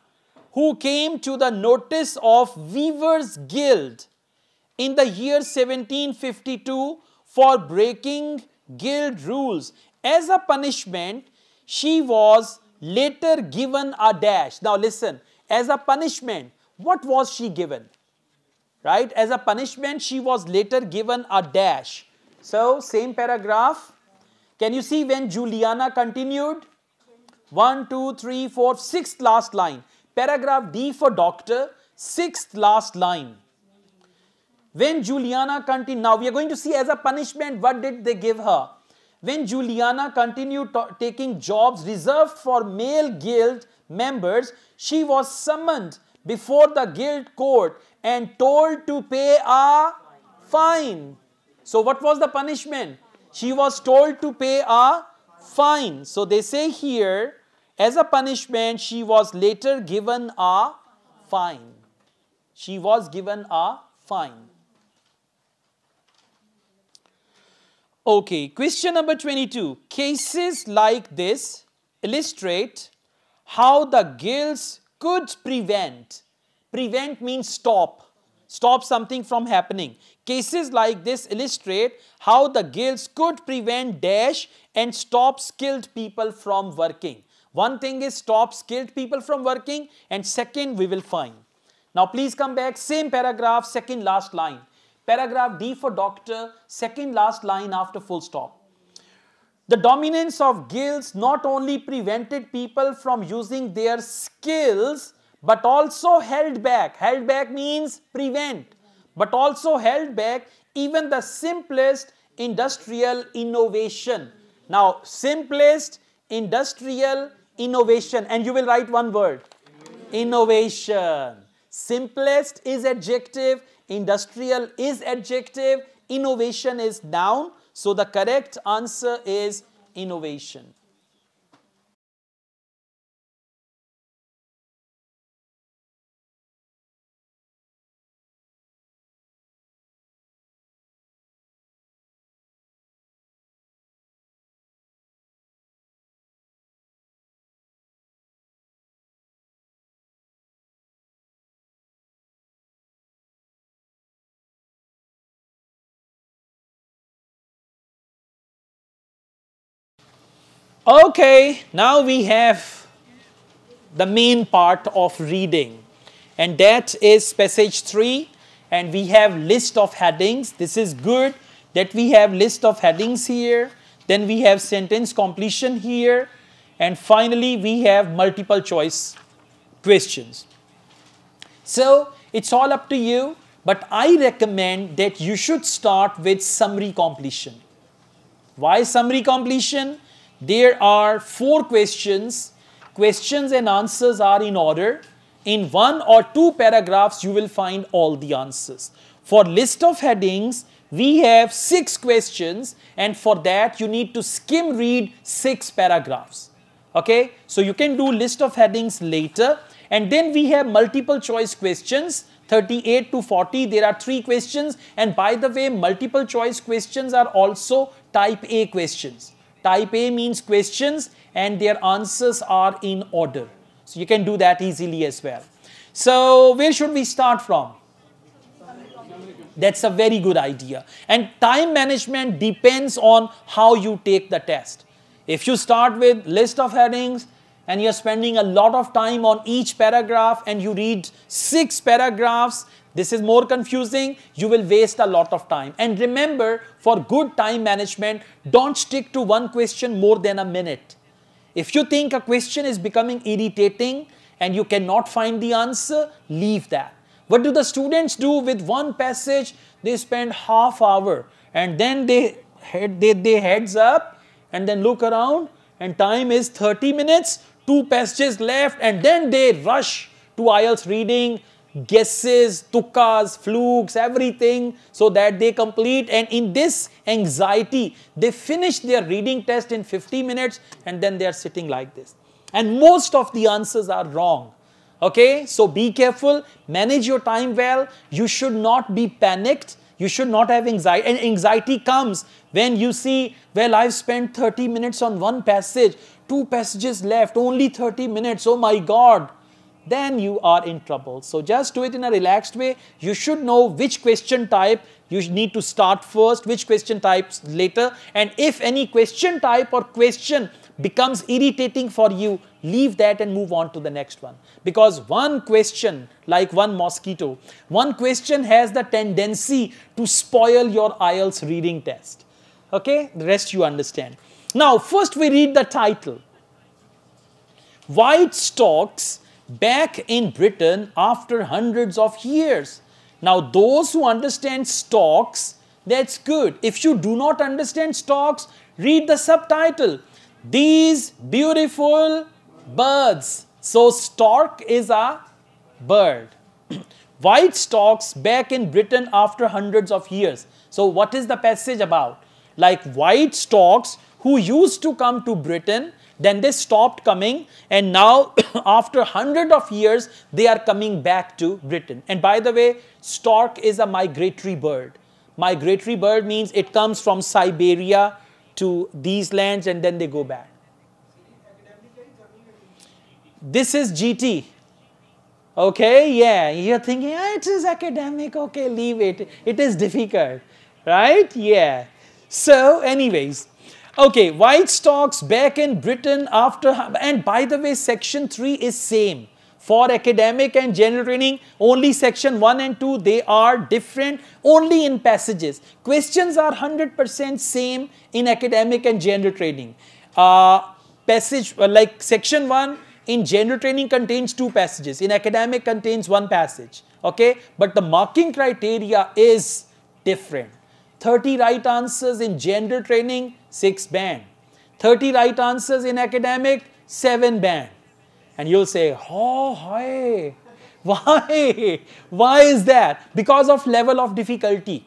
who came to the notice of Weavers' Guild in the year 1752 for breaking guild rules. As a punishment, she was later given a dash. Now listen, as a punishment, what was she given? Right? As a punishment, she was later given a dash. So, same paragraph. Can you see when Juliana continued? 1, 2, 3, 4, 6th last line. Paragraph D for doctor, 6th last line. When Juliana continued, now we are going to see as a punishment, what did they give her? When Juliana continued taking jobs reserved for male guild members, she was summoned before the guild court and told to pay a fine. So what was the punishment? She was told to pay a fine. So they say here, as a punishment, she was later given a fine. She was given a fine. Okay, question number 22. Cases like this illustrate how the guilds could prevent. Prevent means stop. Stop something from happening. Cases like this illustrate how the guilds could prevent dash and stop skilled people from working. One thing is stop skilled people from working, and second we will find. Now please come back, same paragraph, second last line. Paragraph D for doctor, second last line after full stop. The dominance of guilds not only prevented people from using their skills, but also held back. Held back means prevent, but also held back even the simplest industrial innovation. Now, simplest industrial innovation, and you will write one word. Innovation. Simplest is adjective, industrial is adjective, innovation is noun. So the correct answer is innovation. Okay, now we have the main part of reading, and that is passage 3, and we have list of headings. This is good that we have list of headings here. Then we have sentence completion here, And finally, we have multiple choice questions. So it's all up to you, but I recommend that you should start with summary completion. Why summary completion? There are 4 questions. Questions and answers are in order. In 1 or 2 paragraphs, you will find all the answers. For list of headings, we have 6 questions, and for that you need to skim read 6 paragraphs. Okay, so you can do list of headings later. And then we have multiple choice questions, 38 to 40. There are 3 questions, and by the way, multiple choice questions are also type A questions. Type A means questions and their answers are in order. So you can do that easily as well. So where should we start from? That's a very good idea. And time management depends on how you take the test. If you start with list of headings and you're spending a lot of time on each paragraph and you read 6 paragraphs, this is more confusing. You will waste a lot of time. And remember, for good time management, don't stick to one question more than a minute. If you think a question is becoming irritating and you cannot find the answer, leave that. What do the students do with one passage? They spend half hour and then they heads up and then look around and time is 30 minutes, 2 passages left, and then they rush to IELTS reading, guesses, tukkas, flukes, everything so that they complete, and in this anxiety, they finish their reading test in 50 minutes and then they are sitting like this. And most of the answers are wrong. Okay, so be careful, manage your time well. You should not be panicked. You should not have anxiety. And anxiety comes when you see, well, I've spent 30 minutes on one passage, 2 passages left, only 30 minutes, oh my God. Then you are in trouble. So just do it in a relaxed way. You should know which question type you need to start first, which question types later. And if any question type or question becomes irritating for you, leave that and move on to the next one. Because one question, like one mosquito, one question has the tendency to spoil your IELTS reading test. Okay, the rest you understand. Now, first we read the title. White stocks back in Britain after hundreds of years. Now, those who understand stocks, that's good. If you do not understand stocks, read the subtitle. These beautiful birds. So, stork is a bird. White stocks back in Britain after hundreds of years. So, what is the passage about? Like white storks who used to come to Britain, then they stopped coming, and now after hundreds of years, they are coming back to Britain. And by the way, stork is a migratory bird. Migratory bird means it comes from Siberia to these lands and then they go back. This is GT. Okay, yeah, you're thinking, it is academic, okay, leave it. It is difficult, right? Yeah. So, anyways. Okay, white stocks back in Britain after, and by the way, section 3 is same. For academic and general training, only section 1 and 2, they are different only in passages. Questions are 100% same in academic and general training. Passage, like section 1 in general training contains 2 passages. In academic contains 1 passage. Okay, but the marking criteria is different. 30 right answers in general training, 6 band. 30 right answers in academic, 7 band. And you'll say, oh, hi. Why? Why is that? Because of level of difficulty.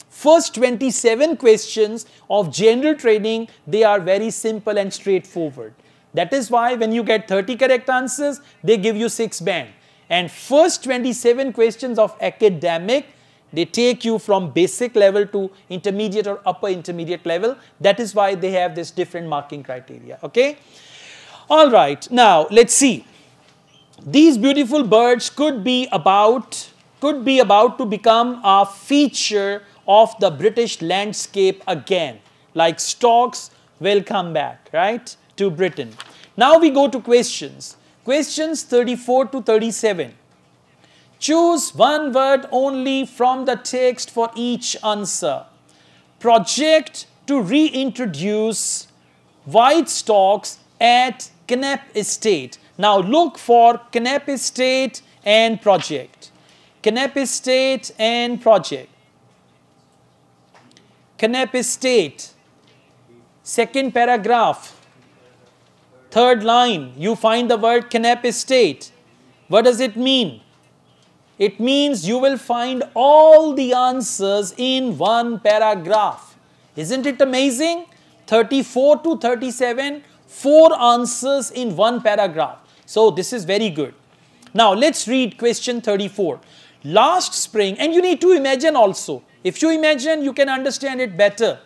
First 27 questions of general training, they are very simple and straightforward. That is why when you get 30 correct answers, they give you 6 band. And first 27 questions of academic, they take you from basic level to intermediate or upper intermediate level. That is why they have this different marking criteria. Okay. All right. Now, let's see. These beautiful birds could be about to become a feature of the British landscape again. Like storks will come back, right, to Britain. Now we go to questions. Questions 34 to 37. Choose one word only from the text for each answer. Project to reintroduce white stocks at Knapp estate. Now look for Knapp estate and project. Knapp estate and project. Knapp estate. Second paragraph. Third line. You find the word Knapp estate. What does it mean? It means you will find all the answers in one paragraph. Isn't it amazing? 34 to 37, 4 answers in one paragraph. So this is very good. Now let's read question 34. Last spring, and you need to imagine also. If you imagine, you can understand it better.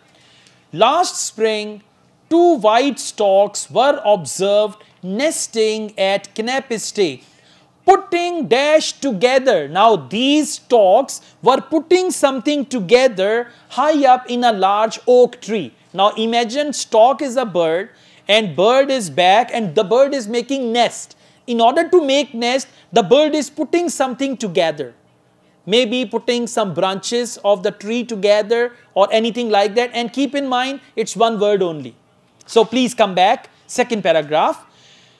Last spring, 2 white storks were observed nesting at Knapp estate, putting dash together. Now these storks were putting something together high up in a large oak tree. Now imagine stork is a bird and bird is back and the bird is making nest. In order to make nest, the bird is putting something together. Maybe putting some branches of the tree together or anything like that, and keep in mind it's one word only. So please come back, second paragraph.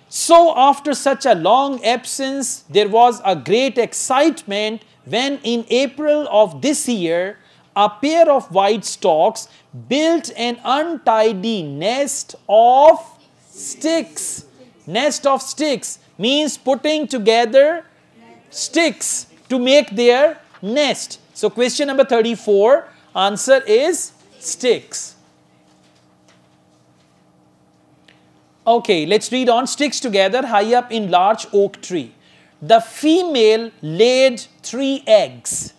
So after such a long absence, there was a great excitement when in April of this year, a pair of white storks built an untidy nest of sticks. Nest of sticks means putting together sticks to make their nest. So question number 34, answer is sticks. Okay, let's read on. Sticks together high up in large oak tree. The female laid 3 eggs,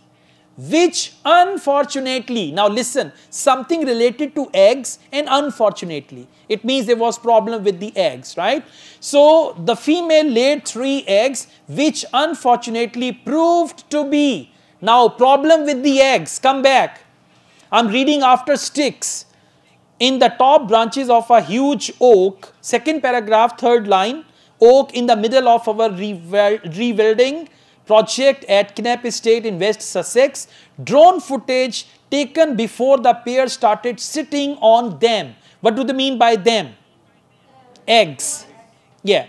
which unfortunately, now listen, something related to eggs and unfortunately. It means there was problem with the eggs, right? So the female laid 3 eggs, which unfortunately proved to be. Now problem with the eggs, come back. I'm reading after sticks. In the top branches of a huge oak, second paragraph, third line, oak in the middle of our rebuilding project at Knapp Estate in West Sussex, drone footage taken before the pair started sitting on them. What do they mean by them? Eggs. Yeah.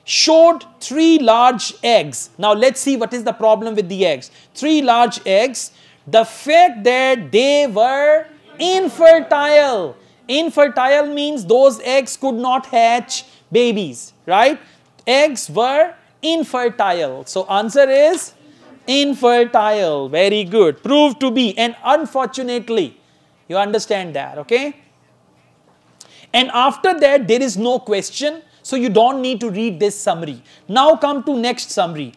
Showed 3 large eggs. Now let's see what is the problem with the eggs. 3 large eggs. The fact that they were infertile. Infertile means those eggs could not hatch babies, right? Eggs were infertile. So answer is infertile. Very good. Proved to be, and unfortunately. You understand that, okay? And after that, there is no question. So you don't need to read this summary. Now come to next summary.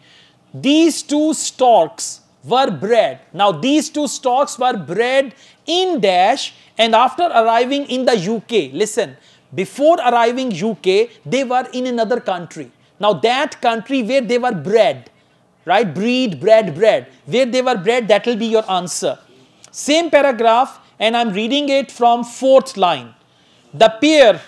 These 2 storks were bred. Now these 2 storks were bred in dash, and after arriving in the UK, listen, before arriving UK, they were in another country. Now that country where they were bred, right? Breed, bred, bred. Where they were bred, that will be your answer. Same paragraph, and I'm reading it from 4th line. The pair,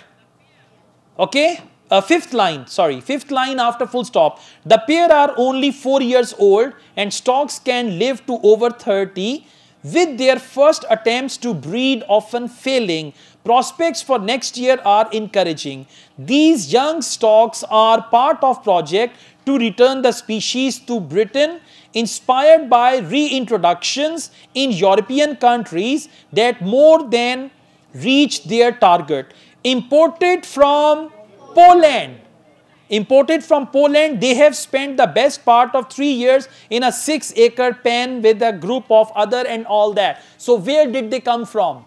okay? 5th line, sorry, 5th line after full stop. The pair are only 4 years old and storks can live to over 30. With their first attempts to breed often failing, prospects for next year are encouraging. These young storks are part of project to return the species to Britain, inspired by reintroductions in European countries that more than reach their target. Imported from Poland. Imported from Poland, they have spent the best part of 3 years in a 6-acre pen with a group of other and all that. So where did they come from?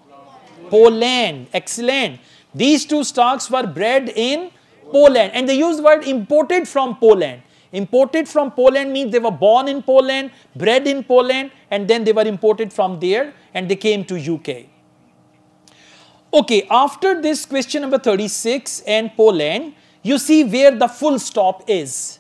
Poland. Excellent. These 2 storks were bred in Poland, and they use the word imported from Poland. Imported from Poland means they were born in Poland, bred in Poland, and then they were imported from there and they came to UK. Okay, after this question number 36 and Poland, you see where the full stop is.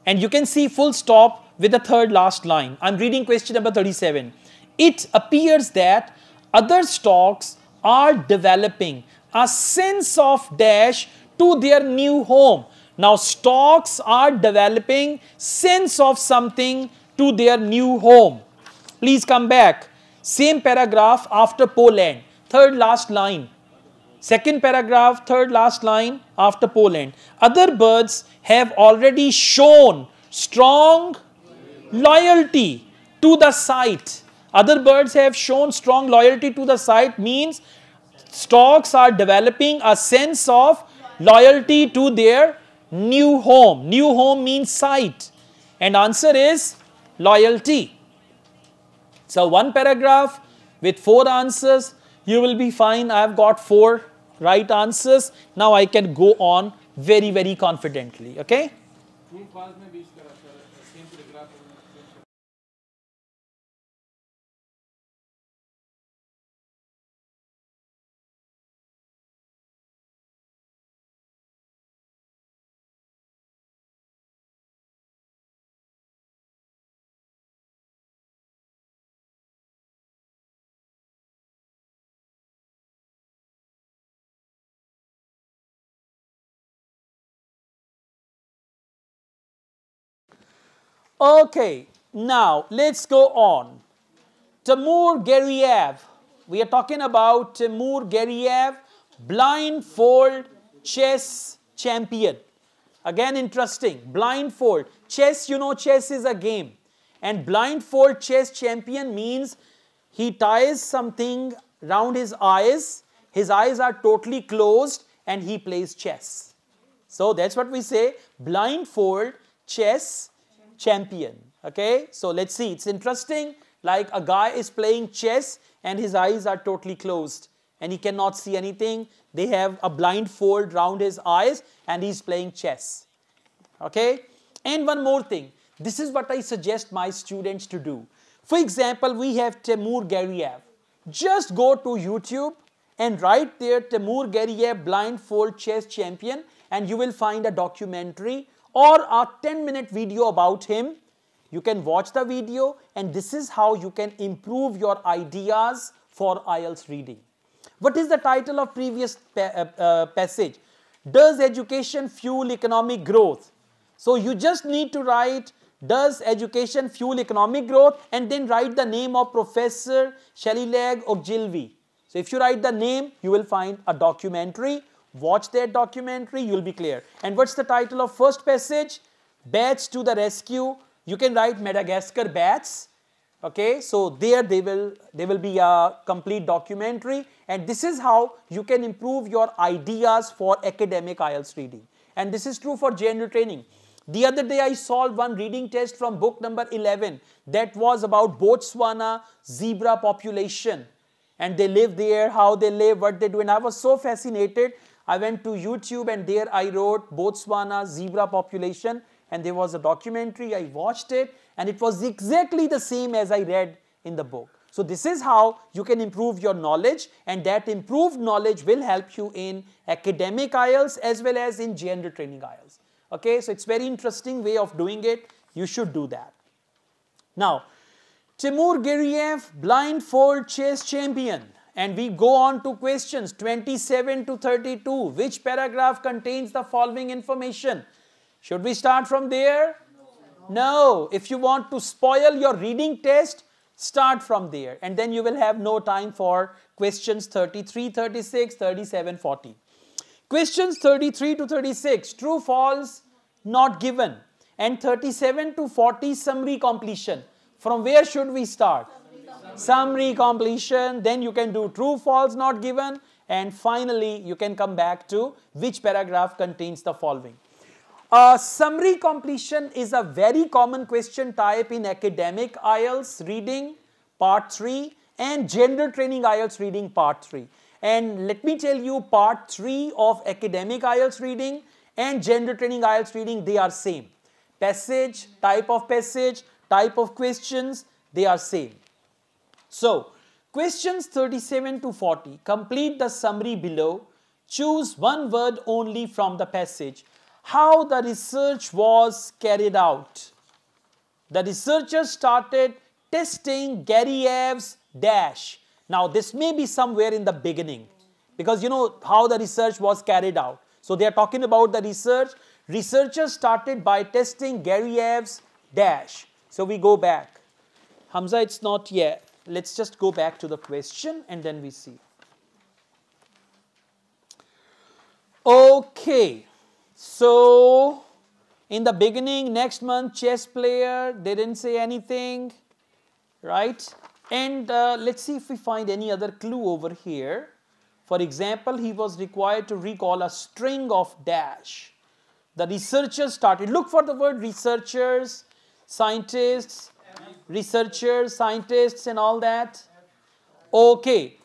And you can see full stop with the third last line. I'm reading question number 37. It appears that other storks are developing a sense of dash to their new home. Now, storks are developing sense of something to their new home. Please come back. Same paragraph after Poland. Third last line. Second paragraph, third last line after Poland. Other birds have already shown strong loyalty to the site. Other birds have shown strong loyalty to the site means storks are developing a sense of loyalty to their new home. New home means site. And answer is loyalty. So one paragraph with 4 answers, you will be fine. I have got 4 right answers. Now I can go on very, very confidently. Okay? Okay, now let's go on. Timur Gergiev. We are talking about Timur Gergiev, blindfold chess champion. Again, interesting. Blindfold. Chess, you know, chess is a game. And blindfold chess champion means he ties something round his eyes. His eyes are totally closed and he plays chess. So that's what we say, blindfold chess champion. Okay, so let's see. It's interesting. Like a guy is playing chess and his eyes are totally closed and he cannot see anything. They have a blindfold round his eyes and he's playing chess. Okay, and one more thing. This is what I suggest my students to do. For example, we have Timur Gergiev. Just go to YouTube and write there Timur Gergiev blindfold chess champion and you will find a documentary or a 10-minute video about him. You can watch the video and this is how you can improve your ideas for IELTS reading. What is the title of previous passage? Does education fuel economic growth? So you just need to write, does education fuel economic growth, and then write the name of Professor Shalilag Ogilvy. So if you write the name, you will find a documentary. Watch that documentary, you will be clear. And what's the title of first passage? Bats to the rescue. You can write Madagascar bats. Okay, so there they will be a complete documentary, and this is how you can improve your ideas for academic IELTS reading. And this is true for general training. The other day I solved one reading test from book number 11 that was about Botswana zebra population, and they live there, how they live, what they do, and I was so fascinated. I went to YouTube and there I wrote Botswana zebra population, and there was a documentary. I watched it and it was exactly the same as I read in the book. So this is how you can improve your knowledge, and that improved knowledge will help you in academic IELTS as well as in general training IELTS. Okay, so it's very interesting way of doing it. You should do that. Now, Timur Gergiev, blindfold chess champion. And we go on to questions 27 to 32. Which paragraph contains the following information? Should we start from there? No. If you want to spoil your reading test, start from there. And then you will have no time for questions 33, 36, 37, 40. Questions 33 to 36, true, false, not given. And 37 to 40, summary completion. From where should we start? Summary completion. Then you can do true, false, not given. And finally, you can come back to which paragraph contains the following. Summary completion is a very common question type in academic IELTS reading part 3 and general training IELTS reading part 3. And let me tell you, part 3 of academic IELTS reading and general training IELTS reading, they are same. Passage, type of questions, they are same. So, questions 37 to 40, complete the summary below. Choose one word only from the passage. How the research was carried out. The researchers started testing Gergiev's dash. Now, this may be somewhere in the beginning because you know how the research was carried out. So, they are talking about the research. Researchers started by testing Gergiev's dash. So, we go back. Hamza, it's not yet. Let's just go back to the question and then we see. Okay, so in the beginning, next month, chess player, they didn't say anything, right? And let's see if we find any other clue over here. For example, he was required to recall a string of dash. The researchers started, look for the word researchers, scientists, and all that. Okay,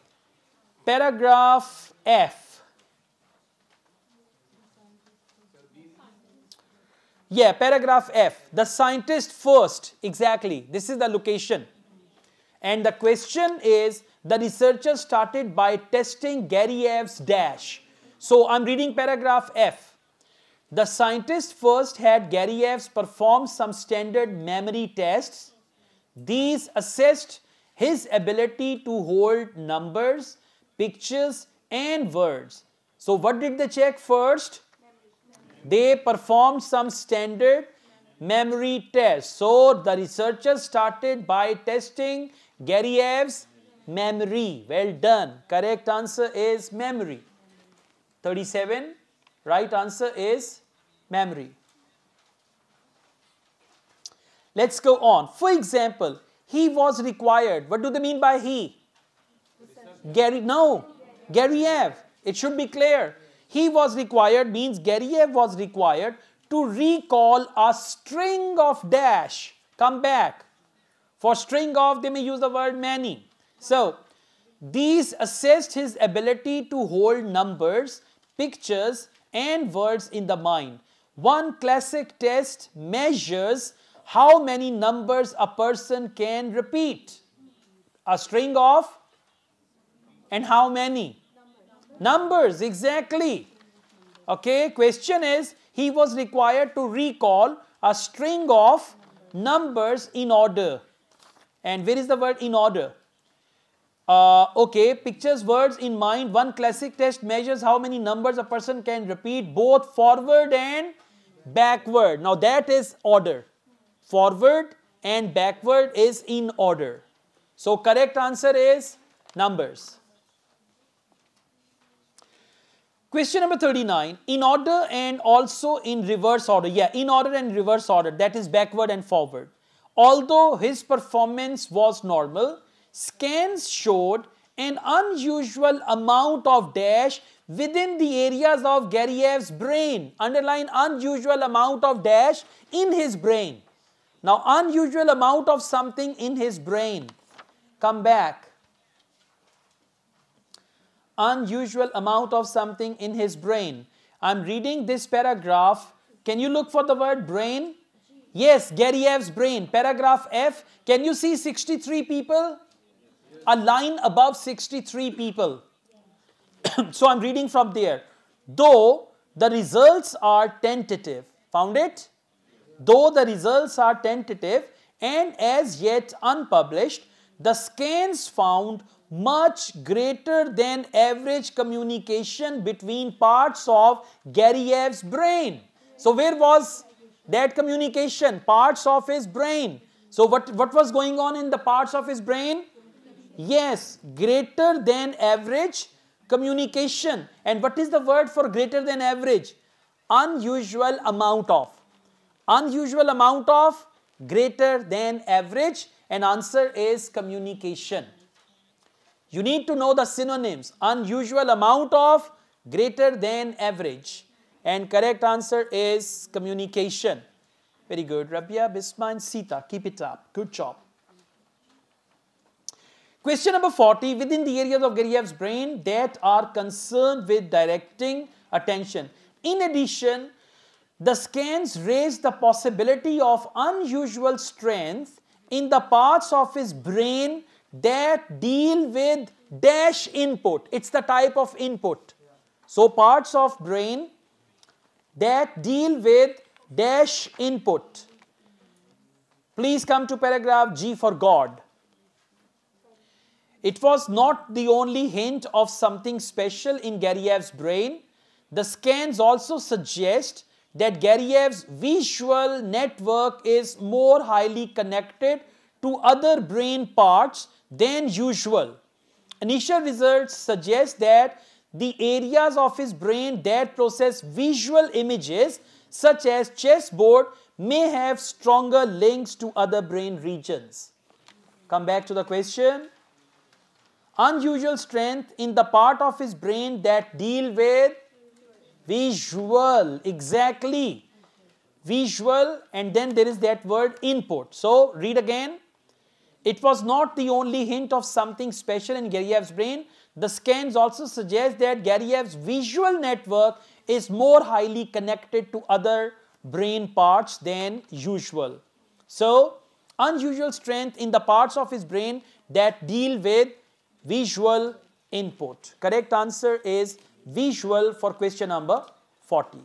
paragraph F. Yeah, paragraph F. The scientist first, exactly. This is the location. And the question is, the researchers started by testing Gariyev's dash. So I'm reading paragraph F. The scientist first had Gariyev's perform some standard memory tests. These assessed his ability to hold numbers, pictures, and words. So what did they check first? They performed some standard memory tests. So the researchers started by testing Gariyev's memory. Well done. Correct answer is memory. 37. Right answer is memory. Let's go on. For example, he was required. What do they mean by he? Gariyev. It should be clear. He was required means Gariyev was required to recall a string of dash. Come back. For string of, they may use the word many. So, these assessed his ability to hold numbers, pictures, and words in the mind. One classic test measures how many numbers a person can repeat. A string of and how many? Numbers, exactly. Okay, question is, he was required to recall a string of numbers in order. And where is the word in order? Okay, pictures, words in mind. One classic test measures how many numbers a person can repeat both forward and backward. Now that is order. Forward and backward is in order. So correct answer is numbers. Question number 39, in order and also in reverse order. Yeah, in order and reverse order, that is backward and forward. Although his performance was normal, scans showed an unusual amount of dash within the areas of Gariyev's brain. Underline unusual amount of dash in his brain. Now, unusual amount of something in his brain. Come back. Unusual amount of something in his brain. I'm reading this paragraph. Can you look for the word brain? Yes, Gariyev's brain. Paragraph F. Can you see 63 people? A line above 63 people. So I'm reading from there. Though the results are tentative. Found it? Though the results are tentative and as yet unpublished, the scans found much greater than average communication between parts of Gariyev's brain. So where was that communication? Parts of his brain. So what was going on in the parts of his brain? Yes, greater than average communication. And what is the word for greater than average? Unusual amount of. Unusual amount of, greater than average, and answer is communication. You need to know the synonyms. Unusual amount of, greater than average. And correct answer is communication. Very good. Rabia, Bisma and Sita. Keep it up. Good job. Question number 40. Within the areas of Gariyev's brain that are concerned with directing attention. In addition, the scans raise the possibility of unusual strength in the parts of his brain that deal with dash input. It's the type of input. So parts of brain that deal with dash input. Please come to paragraph G for God. It was not the only hint of something special in Gariyev's brain. The scans also suggest that Gariyev's visual network is more highly connected to other brain parts than usual. Initial results suggest that the areas of his brain that process visual images such as chessboard may have stronger links to other brain regions. Come back to the question. Unusual strength in the part of his brain that deal with visual. Exactly. Visual, and then there is that word input. So read again. It was not the only hint of something special in Garyev's brain. The scans also suggest that Garyev's visual network is more highly connected to other brain parts than usual. So, unusual strength in the parts of his brain that deal with visual input. Correct answer is visual for question number 40.